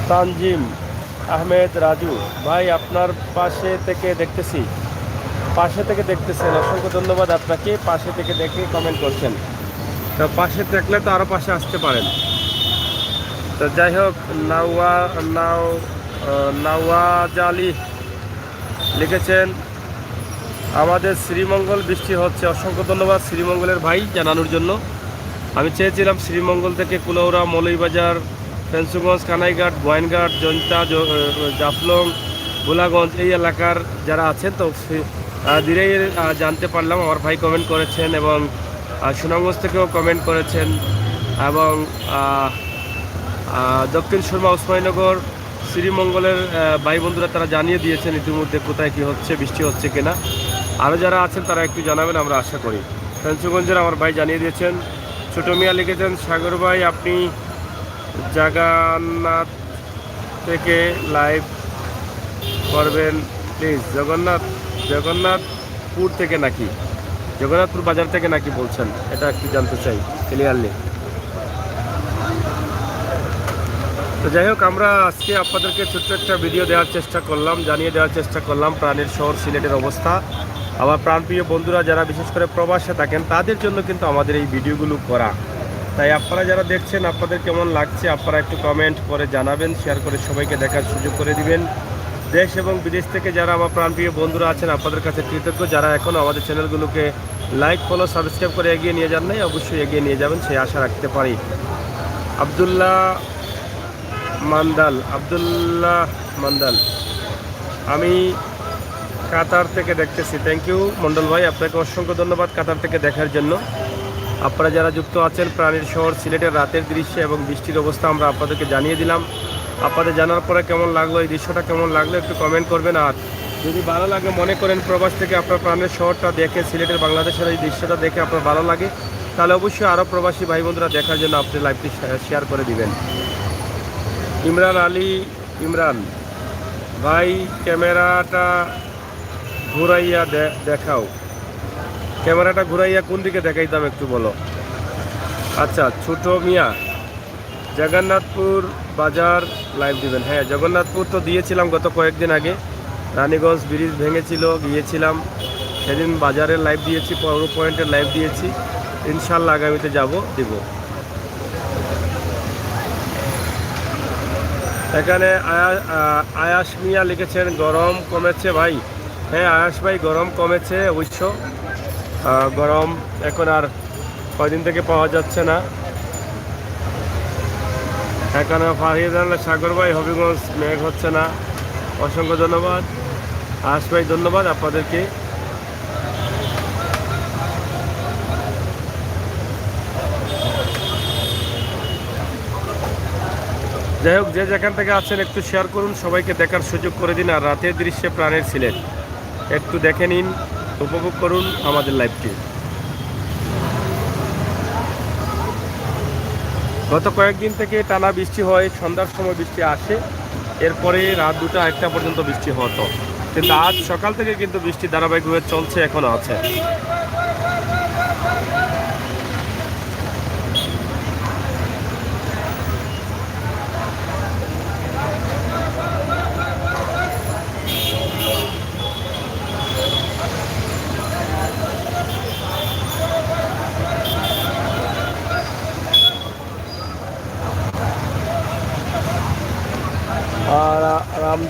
তানজিম আহমেদ রাজু ভাই, আপনার পাশে থেকে দেখতেছি, পাশে থেকে দেখতেছেন, অসংখ্য ধন্যবাদ আপনাকে, পাশে থেকে দেখে কমেন্ট করছেন। তো পাশে দেখলে তো আরও পাশে আসতে পারেন। তো যাই হোক, নওয়াজ আলী লিখেছেন আমাদের শ্রীমঙ্গল বৃষ্টি হচ্ছে। অসংখ্য ধন্যবাদ শ্রীমঙ্গলের ভাই জানানোর জন্য। আমি চেয়েছিলাম শ্রীমঙ্গল থেকে কুলাউড়া, মৌলভীবাজার, ফেঞ্চুগঞ্জ, কানাইঘাট, গোয়াইনঘাট, জৈন্তা, জাফলং, গোলাগঞ্জ এই এলাকার যারা আছেন, তো ধীরেই জানতে পারলাম। আমার ভাই কমেন্ট করেছেন এবং সুনামগঞ্জ থেকেও কমেন্ট করেছেন, এবং দক্ষিণ সুরমা, ওসমানীনগর, শ্রীমঙ্গলের ভাই বন্ধুরা তারা জানিয়ে দিয়েছেন ইতিমধ্যে কোথায় কী হচ্ছে, বৃষ্টি হচ্ছে কিনা। আরও যারা আছেন তারা একটু জানাবেন, আমরা আশা করি। ফেঞ্চুগঞ্জের আমার ভাই জানিয়ে দিয়েছেন। ছোটো মিয়া লিখেছেন সাগর ভাই, আপনি জগন্নাথ থেকে লাইভ করবেন প্লিজ। জগন্নাথপুর থেকে নাকি, জগন্নাথপুর বাজার থেকে নাকি বলছেন, এটা একটু জানতে চাই ক্লিয়ারলি। তো যাই হোক, আমরা আজকে আপনাদেরকে ছোট্ট একটা ভিডিও দেওয়ার চেষ্টা করলাম, জানিয়ে দেওয়ার চেষ্টা করলাম প্রাণের শহর সিলেটের অবস্থা। আমার প্রাণপ্রিয় বন্ধুরা যারা বিশেষ করে প্রবাসে থাকেন, তাদের জন্য কিন্তু আমাদের এই ভিডিওগুলো করা। তাই আপনারা যারা দেখছেন, আপনাদের কেমন লাগছে আপনারা একটু কমেন্ট করে জানাবেন, শেয়ার করে সবাইকে দেখার সুযোগ করে দিবেন। দেশ এবং বিদেশ থেকে যারা আমার প্রাণপ্রিয় বন্ধুরা আছেন, আপনাদের কাছে কৃতজ্ঞ। যারা এখনও আমাদের চ্যানেলগুলোকে লাইক, ফলো, সাবস্ক্রাইব করে এগিয়ে নিয়ে যান নাই, অবশ্যই এগিয়ে নিয়ে যাবেন, সেই আশা রাখতে পারি। আব্দুল্লাহ মান্দাল, আমি কাতার থেকে দেখতেছি, থ্যাংক ইউ মন্ডল ভাই, আপনাকে অসংখ্য ধন্যবাদ কাতার থেকে দেখার জন্য। আপনারা যারা যুক্ত আছেন প্রাণীর শহর সিলেটের রাতের দৃশ্য এবং বৃষ্টির অবস্থা আমরা আপনাদেরকে জানিয়ে দিলাম। আপনাদের জানার পরে কেমন লাগলো, এই দৃশ্যটা কেমন লাগলো একটু কমেন্ট করবেন। আর যদি ভালো লাগে, মনে করেন প্রবাস থেকে আপনার প্রাণের শহরটা দেখে, সিলেটের বাংলাদেশের এই দৃশ্যটা দেখে আপনার ভালো লাগে, তাহলে অবশ্যই আরও প্রবাসী ভাই বন্ধুরা দেখার জন্য আপনি লাইভটি শেয়ার করে দিবেন। ইমরান আলী, ইমরান ভাই ক্যামেরাটা ঘুরাইয়া দেখাও, ক্যামেরাটা ঘুরাইয়া কোন দিকে দেখাইতাম একটু বলো। আচ্ছা, ছোট মিয়া জগন্নাথপুর বাজার লাইভ দিবেন। হ্যাঁ, জগন্নাথপুর তো দিয়েছিলাম গত কয়েকদিন আগে, রানীগঞ্জ ব্রিজ ভেঙেছিল, গিয়েছিলাম সেদিন বাজারের লাইভ দিয়েছি, পৌর পয়েন্টের লাইভ দিয়েছি। ইনশাল্লাহ আগামীতে দিব। এখানে আয়াস মিয়া লিখেছেন গরম কমেছে ভাই। হ্যাঁ আয়াস ভাই, গরম কমেছে অবশ্য। গরম এখন আর কয়দিন থেকে পাওয়া যাচ্ছে না। এখানে ফারিয়ে জানলে সাগর ভাই, হবিগঞ্জ মেঘ হচ্ছে না। অসংখ্য ধন্যবাদ আয়াস ভাই, ধন্যবাদ আপনাদেরকে। যাই হোক, যে যেখান থেকে আছেন একটু শেয়ার করুন, সবাইকে দেখার সুযোগ করে দিন। আর রাতের দৃশ্যে প্রাণের সিলেট একটু দেখে নিন, উপভোগ করুন আমাদের লাইভটি। গত কয়েকদিন থেকে টানা বৃষ্টি হয়, সন্ধ্যার সময় বৃষ্টি আসে, এরপরে রাত 2টা-1টা পর্যন্ত বৃষ্টি হতো, কিন্তু আজ সকাল থেকে কিন্তু বৃষ্টি ধারাবাহিকভাবে চলছে, এখনও আছে।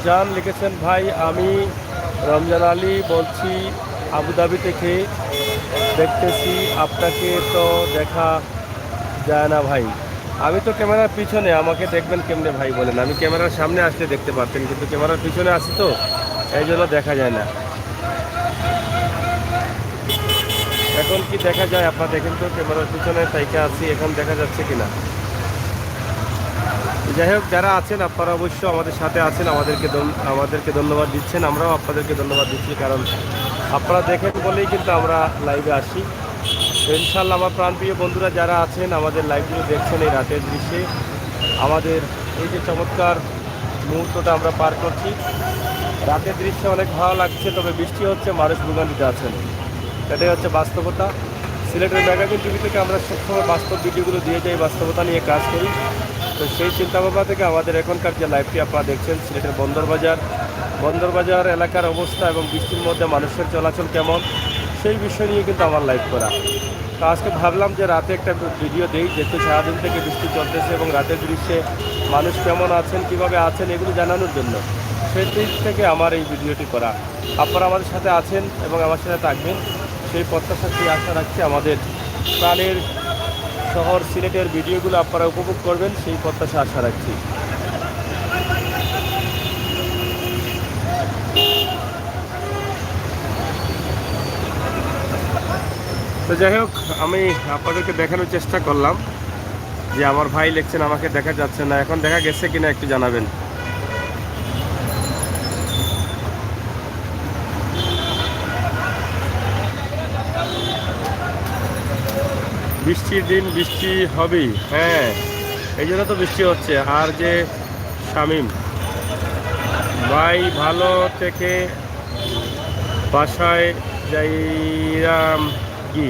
জান লিখেছেন, ভাই আমি রমজান আলী বলছি আবুধাবি থেকে, দেখতেছি আপনাকে তো দেখা যায় না ভাই। আমি তো ক্যামেরার পিছনে, আমাকে দেখবেন কেমনে ভাই বলেন? আমি ক্যামেরার সামনে আসলে দেখতে পারতেন, কিন্তু ক্যামেরার পিছনে আছি তো এই জন্য দেখা যায় না। এখন কি দেখা যায় আপনারা দেখেন তো, ক্যামেরার পিছনে তাইকে আছি, এখন দেখা যাচ্ছে কিনা। যাই হোক, যারা আছেন আপনারা অবশ্যই আমাদের সাথে আছেন, আমাদেরকে ধন্যবাদ দিচ্ছেন, আমরাও আপনাদেরকে ধন্যবাদ দিচ্ছি, কারণ আপনারা দেখেন বলেই কিন্তু আমরা লাইভে আসি। ইনশাআল্লাহ আমার প্রাণপ্রিয় বন্ধুরা যারা আছেন আমাদের লাইভগুলো দেখছেন, এই রাতের দৃশ্যে আমাদের এই যে চমৎকার মুহূর্তটা আমরা পার করছি, রাতের দৃশ্যে অনেক ভালো লাগছে। তবে বৃষ্টি হচ্ছে, মানুষ ভোগান্তিতে আছেন, এটাই হচ্ছে বাস্তবতা। সিলেটের ম্যাগাজিন টিভি থেকে আমরা সবসময় বাস্তব ভিডিওগুলো দিয়ে যাই, বাস্তবতা নিয়ে কাজ করি। তো সেই চিন্তাভাবনা থেকে আমাদের এখনকার যে লাইভটি আপনারা দেখছেন, সিলেটের বন্দরবাজার এলাকার অবস্থা এবং বৃষ্টির মধ্যে মানুষের চলাচল কেমন, সেই বিষয় নিয়ে কিন্তু আমার লাইভ করা। তো আজকে ভাবলাম যে রাতে একটা ভিডিও দেই, যেহেতু সারাদিন থেকে বৃষ্টি চলতেছে এবং রাতের দৃশ্যে মানুষ কেমন আছেন, কিভাবে আছেন, এগুলো জানানোর জন্য সেই দিক থেকে আমার এই ভিডিওটি করা। আপনারা আমাদের সাথে আছেন এবং আমার সাথে থাকবেন, সেই প্রত্যাশাটি আশা রাখছি। আমাদের প্রাণের শহর সিলেটের ভিডিওগুলো আপনারা উপভোগ করবেন, সেই প্রত্যাশা আশা রাখছি। তো যাই হোক, আমি আপনাদেরকে দেখানোর চেষ্টা করলাম যে আমার ভাই লিখছেন আমাকে দেখা যাচ্ছে না, এখন দেখা গেছে কিনা একটু জানাবেন। বৃষ্টির দিন বৃষ্টি হবেই, হ্যাঁ এই জন্য তো বৃষ্টি হচ্ছে। আর যে শামীম ভাই ভালো থেকে বাসায় যাইরাম কি,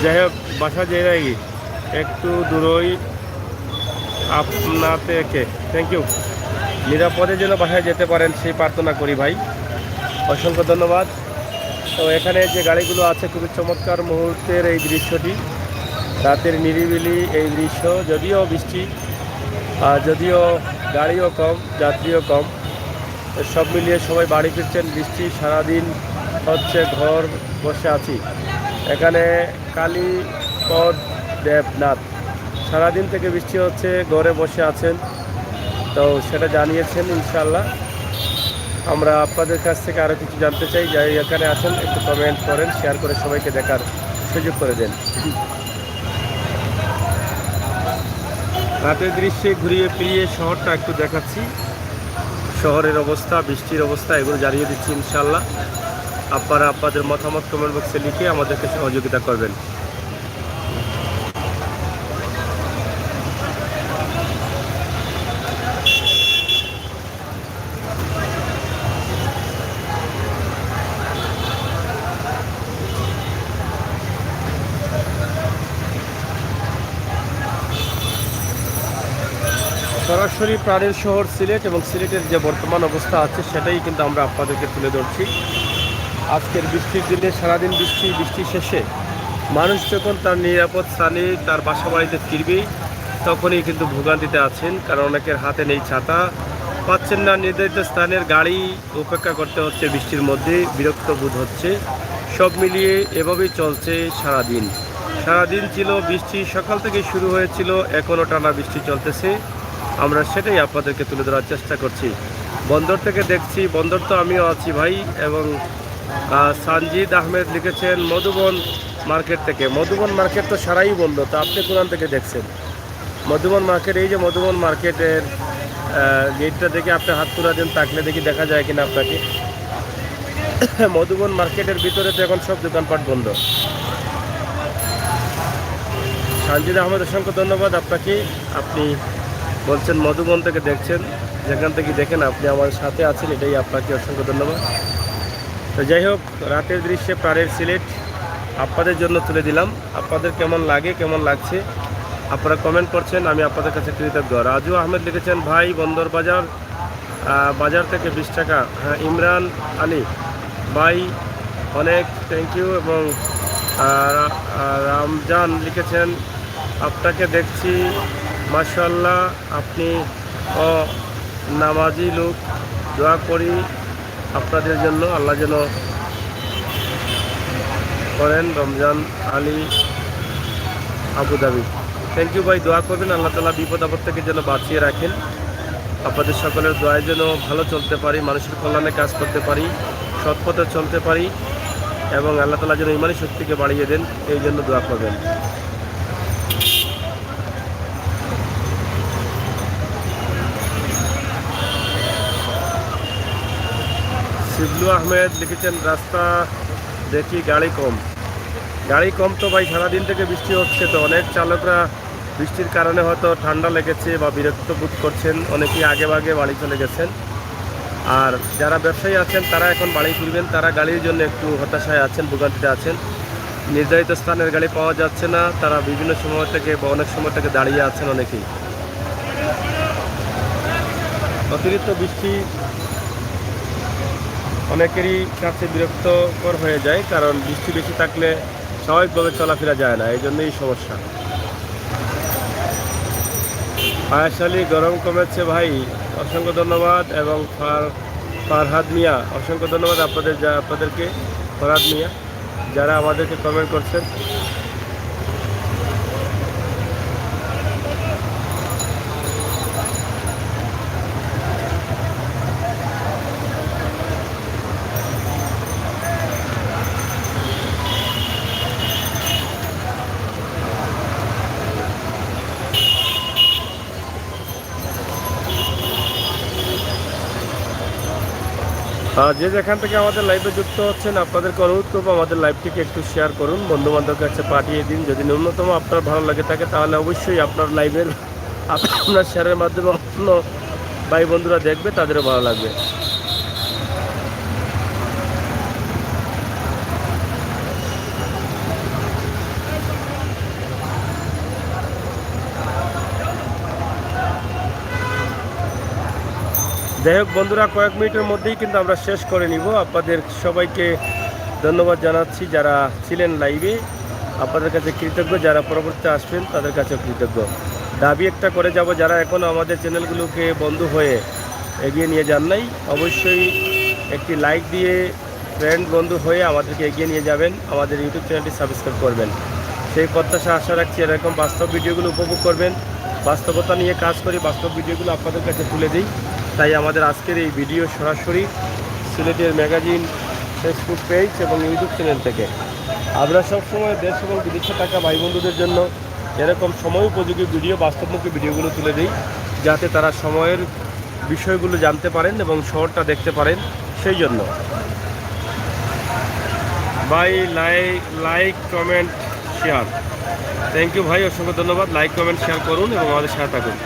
যাই হোক বাসায় যাইরাই কি একটু দূরই আপনাদেরকে থ্যাংক ইউ। নিরাপদে যেন বাসায় যেতে পারেন সেই প্রার্থনা করি ভাই, অসংখ্য ধন্যবাদ। তো এখানে যে গাড়িগুলো আছে, খুবই চমৎকার মুহূর্তের এই দৃশ্যটি, রাতের নিরিবিলি এই দৃশ্য। যদিও বৃষ্টি, যদিও গাড়িও কম, যাত্রীও কম, সব মিলিয়ে সবাই বাড়ি ফিরছেন। বৃষ্টি সারাদিন হচ্ছে, ঘর বসে আছি। এখানে কালীপদ দেবনাথ সারাদিন থেকে বৃষ্টি হচ্ছে, ঘরে বসে আছেন, তো সেটা জানিয়েছেন। ইনশাল্লাহ আমরা আপনাদের কাছ থেকে আরও কিছু জানতে চাই, যাই এখানে আসেন একটু কমেন্ট করেন, শেয়ার করে সবাইকে দেখার সুযোগ করে দেন। রাতের দৃশ্যে ঘুরিয়ে ফিরিয়ে শহরটা একটু দেখাচ্ছি, শহরের অবস্থা, বৃষ্টির অবস্থা, এগুলো জানিয়ে দিচ্ছি। ইনশাল্লাহ আপনারা আপনাদের মতামত কমেন্ট বক্সে লিখে আমাদেরকে সহযোগিতা করবেন। সরাসরি প্রাণের শহর সিলেট এবং সিলেটের যে বর্তমান অবস্থা আছে সেটাই কিন্তু আমরা আপনাদেরকে তুলে ধরছি। আজকের বৃষ্টির দিনে সারাদিন বৃষ্টি শেষে মানুষ যখন তার নিরাপদ স্থানে তার বাসা বাড়িতে ফিরবে, তখনই কিন্তু ভোগান্তিতে আছেন, কারণ অনেকের হাতে নেই ছাতা, পাচ্ছেন না নির্ধারিত স্থানের গাড়ি, উপেক্ষা করতে হচ্ছে বৃষ্টির মধ্যে, বিরক্ত বোধ হচ্ছে। সব মিলিয়ে এভাবেই চলছে সারাদিন ছিল বৃষ্টি, সকাল থেকে শুরু হয়েছিল, এখনও টানা বৃষ্টি চলতেছে। আমরা সেটাই আপনাদেরকে তুলে ধরার চেষ্টা করছি। বন্দর থেকে দেখছি, বন্দর তো আমিও আছি ভাই। এবং সানজিদ আহমেদ লিখেছেন মধুবন মার্কেট থেকে। মধুবন মার্কেট তো সারাই বন্ধ, তো আপনি কোরআন থেকে দেখছেন মধুবন মার্কেট? এই যে মধুবন মার্কেটের গেটটা দেখে আপনি হাত তুলে দেন, তাকলে দেখি দেখা যায় কিনা আপনাকে। মধুবন মার্কেটের ভিতরে তো এখন সব দোকানপাট বন্ধ। সানজিদ আহমেদ, অসংখ্য ধন্যবাদ আপনাকে। আপনি বলছেন মধুবন থেকে দেখছেন, যেখান থেকে দেখেন আপনি আমার সাথে আছেন, এটাই আপনাকে অসংখ্য ধন্যবাদ। তো যাই হোক, রাতের দৃশ্যে প্রাণের সিলেট আপনাদের জন্য তুলে দিলাম। আপনাদের কেমন লাগে, কেমন লাগছে আপনারা কমেন্ট করছেন, আমি আপনাদের কাছে কৃতজ্ঞ। রাজু আহমেদ লিখেছেন ভাই বন্দর বাজার থেকে 20 টাকা। হ্যাঁ, ইমরান আলী ভাই অনেক থ্যাংক ইউ। এবং রামজান লিখেছেন আপনাকে দেখছি মাশাআল্লাহ, আপনি নামাজি লোক, দোয়া করি আপনাদের জন্য, আল্লাহ যেন করেন। Ramzan Ali, Abu Dhabi. Thank you ভাই, দোয়া করবেন আল্লাহ তাআলা বিপদ আপদ থেকে যেন বাঁচিয়ে রাখেন। আপনাদের সকলের দোয়ায় যেন ভালো চলতে পারি, মানুষের কল্যাণে কাজ করতে পারি, সৎ পথে চলতে পারি এবং আল্লাহ তাআলা যেন ইমানি শক্তিকে বাড়িয়ে দেন, এই জন্য দোয়া করবেন। শিবলু আহমেদ লিখেছেন রাস্তা দেখি গাড়ি কম তো ভাই, সারাদিন থেকে বৃষ্টি হচ্ছে, তো অনেক চালকরা বৃষ্টির কারণে হয়তো ঠান্ডা লেগেছে বা বিরক্ত বোধ করছেন, অনেকেই আগে বাড়ি চলে গেছেন। আর যারা ব্যবসায়ী আছেন তারা এখন বাড়ি ফিরবেন, তারা গাড়ির জন্য একটু হতাশায় আছেন, ভোগান্তিতে আছেন। নির্ধারিত স্থানের গাড়ি পাওয়া যাচ্ছে না, তারা বিভিন্ন সময় থেকে বা অনেক সময় থেকে দাঁড়িয়ে আছেন অনেকেই। অতিরিক্ত বৃষ্টি অনেকেরই কাছে বিরক্তকর হয়ে যায়, কারণ বৃষ্টি বেশি থাকলে স্বাভাবিকভাবে চলাফেরা যায় না, এই জন্যই সমস্যা। আয়াশালি গরম কমেছে ভাই, অসংখ্য ধন্যবাদ। এবং ফারহাদ মিয়া, অসংখ্য ধন্যবাদ আপনাদেরকে ফারহাদ মিয়া, যারা আমাদেরকে কমেন্ট করছেন। যে যেখান থেকে আমাদের লাইভে যুক্ত হচ্ছেন, আপনাদেরকে অনুরোধ করবো আমাদের লাইভটিকে একটু শেয়ার করুন, বন্ধুবান্ধবের কাছে পাঠিয়ে দিন। যদি ন্যূনতম আপনার ভালো লাগে থাকে তাহলে অবশ্যই আপনার লাইভের আপনার শেয়ারের মাধ্যমে অন্য ভাই বন্ধুরা দেখবে, তাদেরও ভালো লাগবে। যাই হোক বন্ধুরা, কয়েক মিনিটের মধ্যেই কিন্তু আমরা শেষ করে নিব। আপনাদের সবাইকে ধন্যবাদ জানাচ্ছি যারা ছিলেন লাইভে, আপনাদের কাছে কৃতজ্ঞ। যারা পরবর্তীতে আসবেন তাদের কাছেও কৃতজ্ঞ। দাবি একটা করে যাব, যারা এখনও আমাদের চ্যানেলগুলোকে বন্ধু হয়ে এগিয়ে নিয়ে যান নাই, অবশ্যই একটি লাইক দিয়ে ফ্রেন্ড বন্ধু হয়ে আমাদেরকে এগিয়ে নিয়ে যাবেন, আমাদের ইউটিউব চ্যানেলটি সাবস্ক্রাইব করবেন। সেই প্রত্যাশা আশা রাখছি এরকম বাস্তব ভিডিওগুলো উপভোগ করবেন। বাস্তবতা নিয়ে কাজ করি, বাস্তব ভিডিওগুলো আপনাদের কাছে তুলে দিই। তাই আমাদের আজকের এই ভিডিও সরাসরি সিলেটের ম্যাগাজিন ফেসবুক পেজ এবং ইউটিউব চ্যানেল থেকে। আমরা সবসময় দেশ এবং বিদেশে থাকা ভাই বন্ধুদের জন্য এরকম সময় উপযোগী ভিডিও, বাস্তবমুখী ভিডিওগুলো তুলে দিই, যাতে তারা সময়ের বিষয়গুলো জানতে পারেন এবং শহরটা দেখতে পারেন। সেই জন্য ভাই like comment share, thank you ভাই, অসংখ্য ধন্যবাদ। লাইক কমেন্ট শেয়ার করুন এবং আমাদের সাথে থাকুন।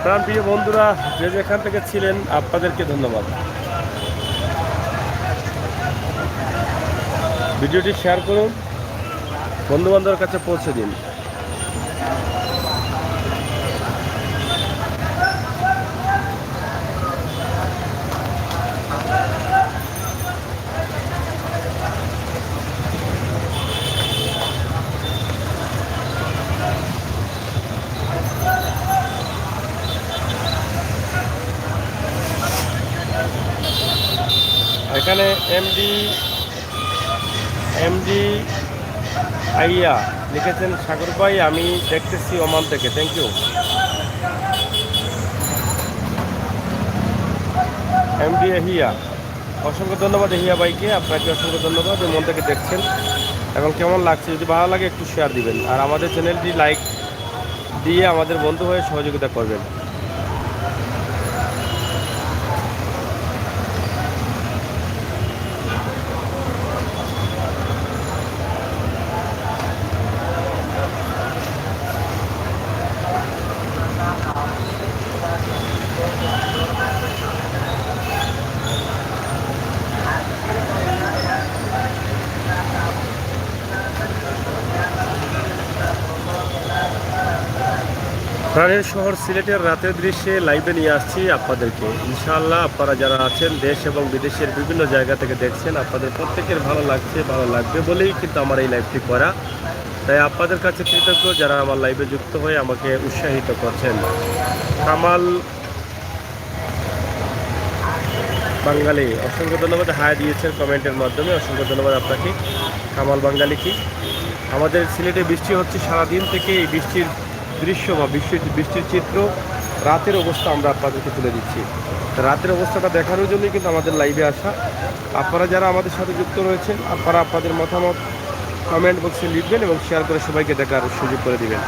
প্রাণপ্রিয় বন্ধুরা, যে যেখান থেকে ছিলেন আপনাদেরকে ধন্যবাদ। ভিডিওটি শেয়ার করুন, বন্ধুবান্ধবের কাছে পৌঁছে দিন। এখানে এমডি আইয়া লিখেছেন, সাগর ভাই আমি দেখতেছি ওমান থেকে, থ্যাংক ইউ। এমডি এহিয়া, অসংখ্য ধন্যবাদ এহিয়া ভাইকে, আপনাকে অসংখ্য ধন্যবাদ ওমান থেকে দেখছেন। এবং কেমন লাগছে, যদি ভালো লাগে একটু শেয়ার দিবেন, আর আমাদের চ্যানেলটি লাইক দিয়ে আমাদের বন্ধু হয়ে সহযোগিতা করবেন। প্রাণের শহর সিলেটের রাতের দৃশ্যে লাইভে নিয়ে আসছি আপনাদেরকে। ইনশাআল্লাহ আপনারা যারা আছেন দেশ এবং বিদেশের বিভিন্ন জায়গা থেকে দেখছেন, আপনাদের প্রত্যেকের ভালো লাগছে, ভালো লাগবে বলেই কিন্তু আমার এই লাইভটি করা। তাই আপনাদের কাছে কৃতজ্ঞ যারা আমার লাইভে যুক্ত হয়ে আমাকে উৎসাহিত করছেন। কামাল বাঙালি অসংখ্য ধন্যবাদ, হায় দিয়েছেন কমেন্টের মাধ্যমে, অসংখ্য ধন্যবাদ আপনাকে কামাল বাঙালি। কি আমাদের সিলেটে বৃষ্টি হচ্ছে সারাদিন থেকে, এই বৃষ্টির দৃশ্য বা বৃষ্টির চিত্র, রাতের অবস্থা আমরা আপনাদেরকে তুলে দিচ্ছি। রাতের অবস্থাটা দেখানোর জন্যই কিন্তু আমাদের লাইভে আসা। আপনারা যারা আমাদের সাথে যুক্ত রয়েছেন, আপনারা আপনাদের মতামত কমেন্ট বক্সে লিখবেন এবং শেয়ার করে সবাইকে দেখার সুযোগ করে দিবেন।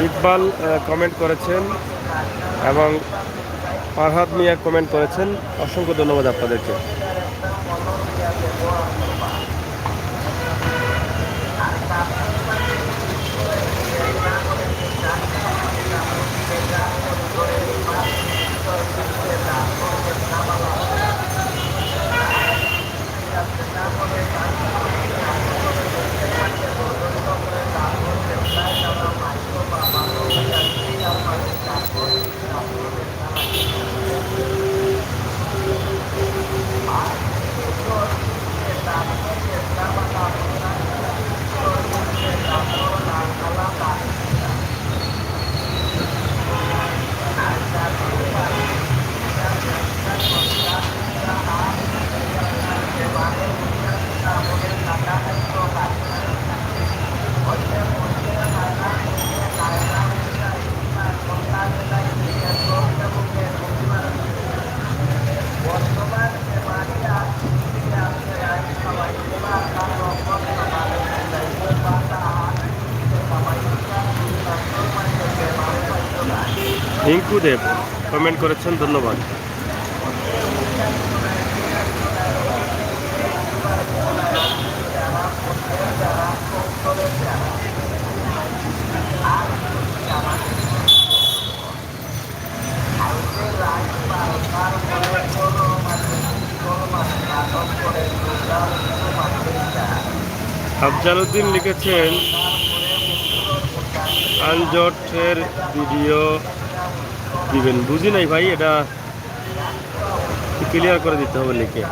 ইকবাল কমেন্ট করেছেন এবং ফারহাদ মিয়া কমেন্ট করেছেন, অসংখ্য ধন্যবাদ আপনাদেরকে। রিঙ্কু দেব কমেন্ট করেছেন, ধন্যবাদ। আফজাল উদ্দিন লিখেছেন আনজটের ভিডিও দিবেন। বুঝি নাই ভাই, এটা ক্লিয়ার করে দিতে হবে লিখে।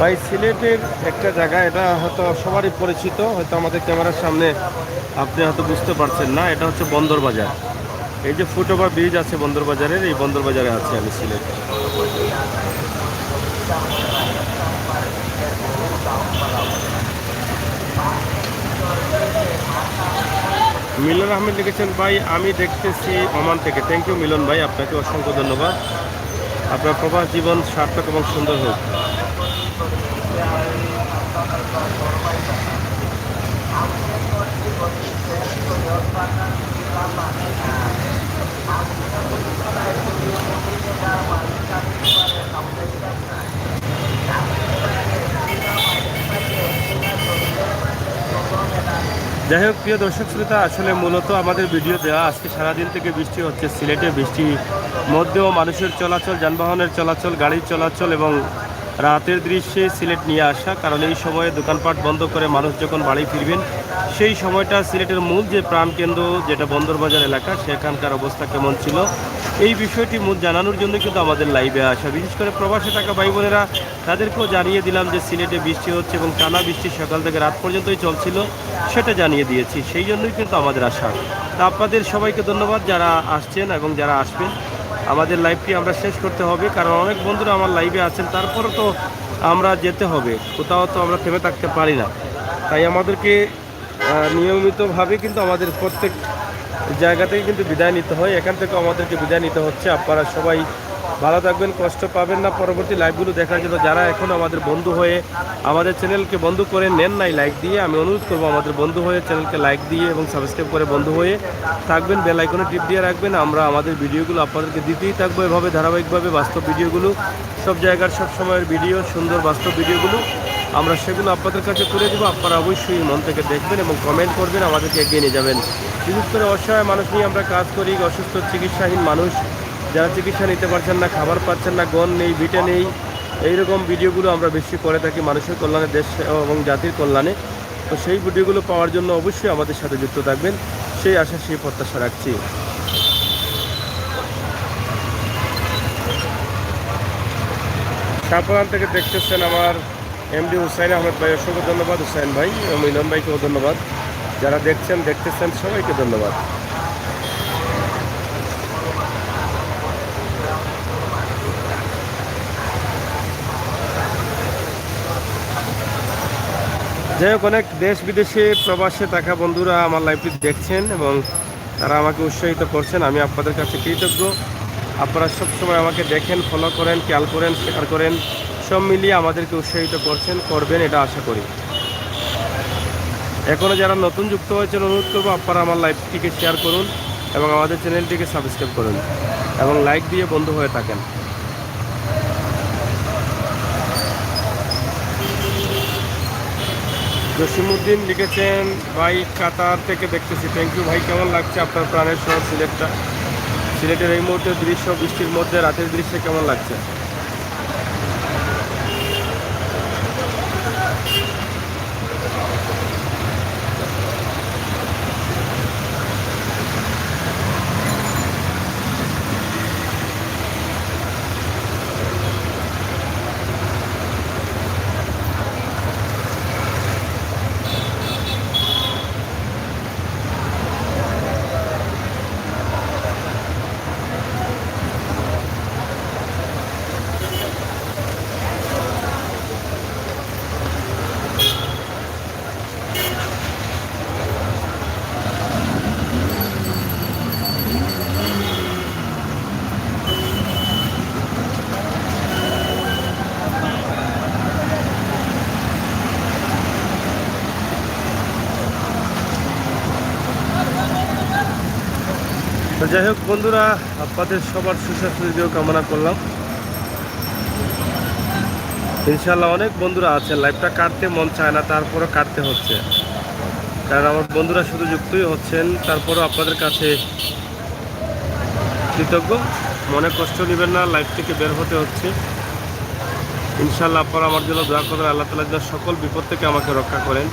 ভাই সিলেটের একটা জায়গা, এটা হয়তো সবারই পরিচিত, হয়তো আমাদের ক্যামেরার সামনে আপনি হয়তো বুঝতে পারছেন না, এটা হচ্ছে বন্দর বাজার। এই যে ফুটওভার ব্রিজ আছে বন্দর বাজারের, এই বন্দর বাজারে আছি আমি সিলেট। মিলন আহমেদ লিখেছেন, ভাই আমি দেখতেছি ওমান থেকে। থ্যাংক ইউ মিলন ভাই, আপনাকে অসংখ্য ধন্যবাদ। আপনার প্রবাস জীবন সার্থক এবং সুন্দর হোক। যাই হোক প্রিয় দর্শক শ্রোতা, আসলে মূলত আমাদের ভিডিও দেওয়া আজকে সারাদিন থেকে বৃষ্টি হচ্ছে সিলেটে। বৃষ্টির মধ্যেও মানুষের চলাচল, যানবাহনের চলাচল, গাড়ির চলাচল এবং রাতের দৃশ্যে সিলেট নিয়ে আসা। কারণ এই সময়ে দোকানপাট বন্ধ করে মানুষ যখন বাড়ি ফিরবেন, সেই সময়টা সিলেটের মূল যে প্রাণকেন্দ্র যেটা বন্দরবাজার এলাকা, সেখানকার অবস্থা কেমন ছিল এই বিষয়টি মূল জানানোর জন্য কিন্তু আমাদের লাইভে আসা। বিশেষ করে প্রবাসে থাকা ভাই বোনেরা, তাদেরকেও জানিয়ে দিলাম যে সিলেটে বৃষ্টি হচ্ছে এবং টানা বৃষ্টি সকাল থেকে রাত পর্যন্তই চলছিল, সেটা জানিয়ে দিয়েছি। সেই জন্যই কিন্তু আমাদের আসা। তা আপনাদের সবাইকে ধন্যবাদ যারা আসছেন এবং যারা আসবেন। আমাদের লাইভটি আমরা শেষ করতে হবে, কারণ অনেক বন্ধুরা আমার লাইভে আছেন, তারপরে তো আমরা যেতে হবে, কোথাও তো আমরা থেমে থাকতে পারি না। তাই আমাদেরকে নিয়মিতভাবে কিন্তু আমাদের প্রত্যেক জায়গা থেকে কিন্তু বিদায় নিতে হয়। এখান থেকে আমাদেরকে বিদায় নিতে হচ্ছে। আপনারা সবাই ভালো থাকবেন, কষ্ট পাবেন না পরবর্তী লাইভগুলো দেখার জন্য। যারা এখন আমাদের বন্ধু হয়ে আমাদের চ্যানেলকে বন্ধু করে নেন নাই লাইক দিয়ে, আমি অনুরোধ করবো আমাদের বন্ধু হয়ে চ্যানেলকে লাইক দিয়ে এবং সাবস্ক্রাইব করে বন্ধু হয়ে থাকবেন, বেল আইকনে টিপ দিয়ে রাখবেন। আমরা আমাদের ভিডিওগুলো আপনাদেরকে দিতেই থাকবো এভাবে ধারাবাহিকভাবে, বাস্তব ভিডিওগুলো, সব জায়গার সব সময়ের ভিডিও, সুন্দর বাস্তব ভিডিওগুলো আমরা সেগুলো আপনাদের কাছে তুলে দেবো। আপনারা অবশ্যই মন থেকে দেখবেন এবং কমেন্ট করবেন, আমাদেরকে এগিয়ে নিয়ে যাবেন। বিশেষ করে অসহায় মানুষ নিয়ে আমরা কাজ করি, অসুস্থ চিকিৎসাহীন মানুষ যারা চিকিৎসা নিতে পারছেন না, খাবার পাচ্ছেন না, গন নেই, ভিটে নেই, এইরকম ভিডিওগুলো আমরা বেশি করে থাকি মানুষের কল্যাণে, দেশ এবং জাতির কল্যাণে। তো সেই ভিডিওগুলো পাওয়ার জন্য অবশ্যই আমাদের সাথে যুক্ত থাকবেন, সেই আশা সেই প্রত্যাশা রাখছি। শাহপুরান থেকে দেখতেছেন আমার এমডি হুসাইন আহমেদ ভাই, অসংখ্য ধন্যবাদ হুসাইন ভাই এবং মিলন ভাইকেও ধন্যবাদ। যারা দেখছেন দেখতেছেন সবাইকে ধন্যবাদ। যাই হোক, অনেক দেশ বিদেশে প্রবাসে থাকা বন্ধুরা আমার লাইভটি দেখছেন এবং তারা আমাকে উৎসাহিত করছেন, আমি আপনাদের কাছে কৃতজ্ঞ। আপনারা সবসময় আমাকে দেখেন, ফলো করেন, খেয়াল করেন, শেয়ার করেন, সব মিলিয়ে আমাদেরকে উৎসাহিত করবেন, এটা আশা করি। এখনও যারা নতুন যুক্ত হয়েছেন, অনুরোধ করবো আপনারা আমার লাইভটিকে শেয়ার করুন এবং আমাদের চ্যানেলটিকে সাবস্ক্রাইব করুন এবং লাইক দিয়ে বন্ধু হয়ে থাকেন। জসিমউদ্দিন লিখেছেন, ভাই কাতার থেকে দেখতেছি, থ্যাংক ইউ ভাই। কেমন লাগছে আপনার প্রাণের শহর সিলেটটা? সিলেটের এই মুহূর্তে দৃশ্য, বৃষ্টির মধ্যে রাতের দৃশ্যে কেমন লাগছে? তো যাই হোক বন্ধুরা, আপনাদের সবার সুস্বাস্থ্য কামনা করলাম। ইনশাল্লাহ অনেক বন্ধুরা আছেন, লাইভটা কাটতে মন চায় না, তারপরও কাটতে হচ্ছে, কারণ আমার বন্ধুরা শুধু যুক্তই হচ্ছেন। তারপরও আপনাদের কাছে কৃতজ্ঞ, মনে কষ্ট নেবেন না, লাইভ থেকে বের হতে হচ্ছে। ইনশাল্লাহ আপনারা আমার জন্য দোয়া করবেন, আল্লাহ তাআলা যেন সকল বিপদ থেকে আমাকে রক্ষা করেন।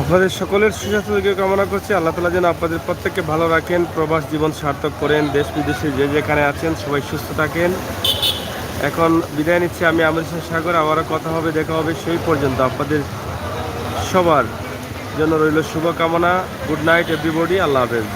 আপনাদের সকলের সুস্বাস্থ্য কামনা করছি, আল্লাহ তাআলা যেন আপনাদের প্রত্যেককে ভালো রাখেন, প্রবাস জীবন সার্থক করেন, দেশ বিদেশে যে যেখানে আছেন সবাই সুস্থ থাকেন। এখন বিদায় নিচ্ছি আমি, আমির হোসেন সাগর। আবারও কথা হবে, দেখা হবে, সেই পর্যন্ত আপনাদের সবার জন্য রইল শুভকামনা। গুড নাইট এভরিবডি, আল্লাহ হাফেজ।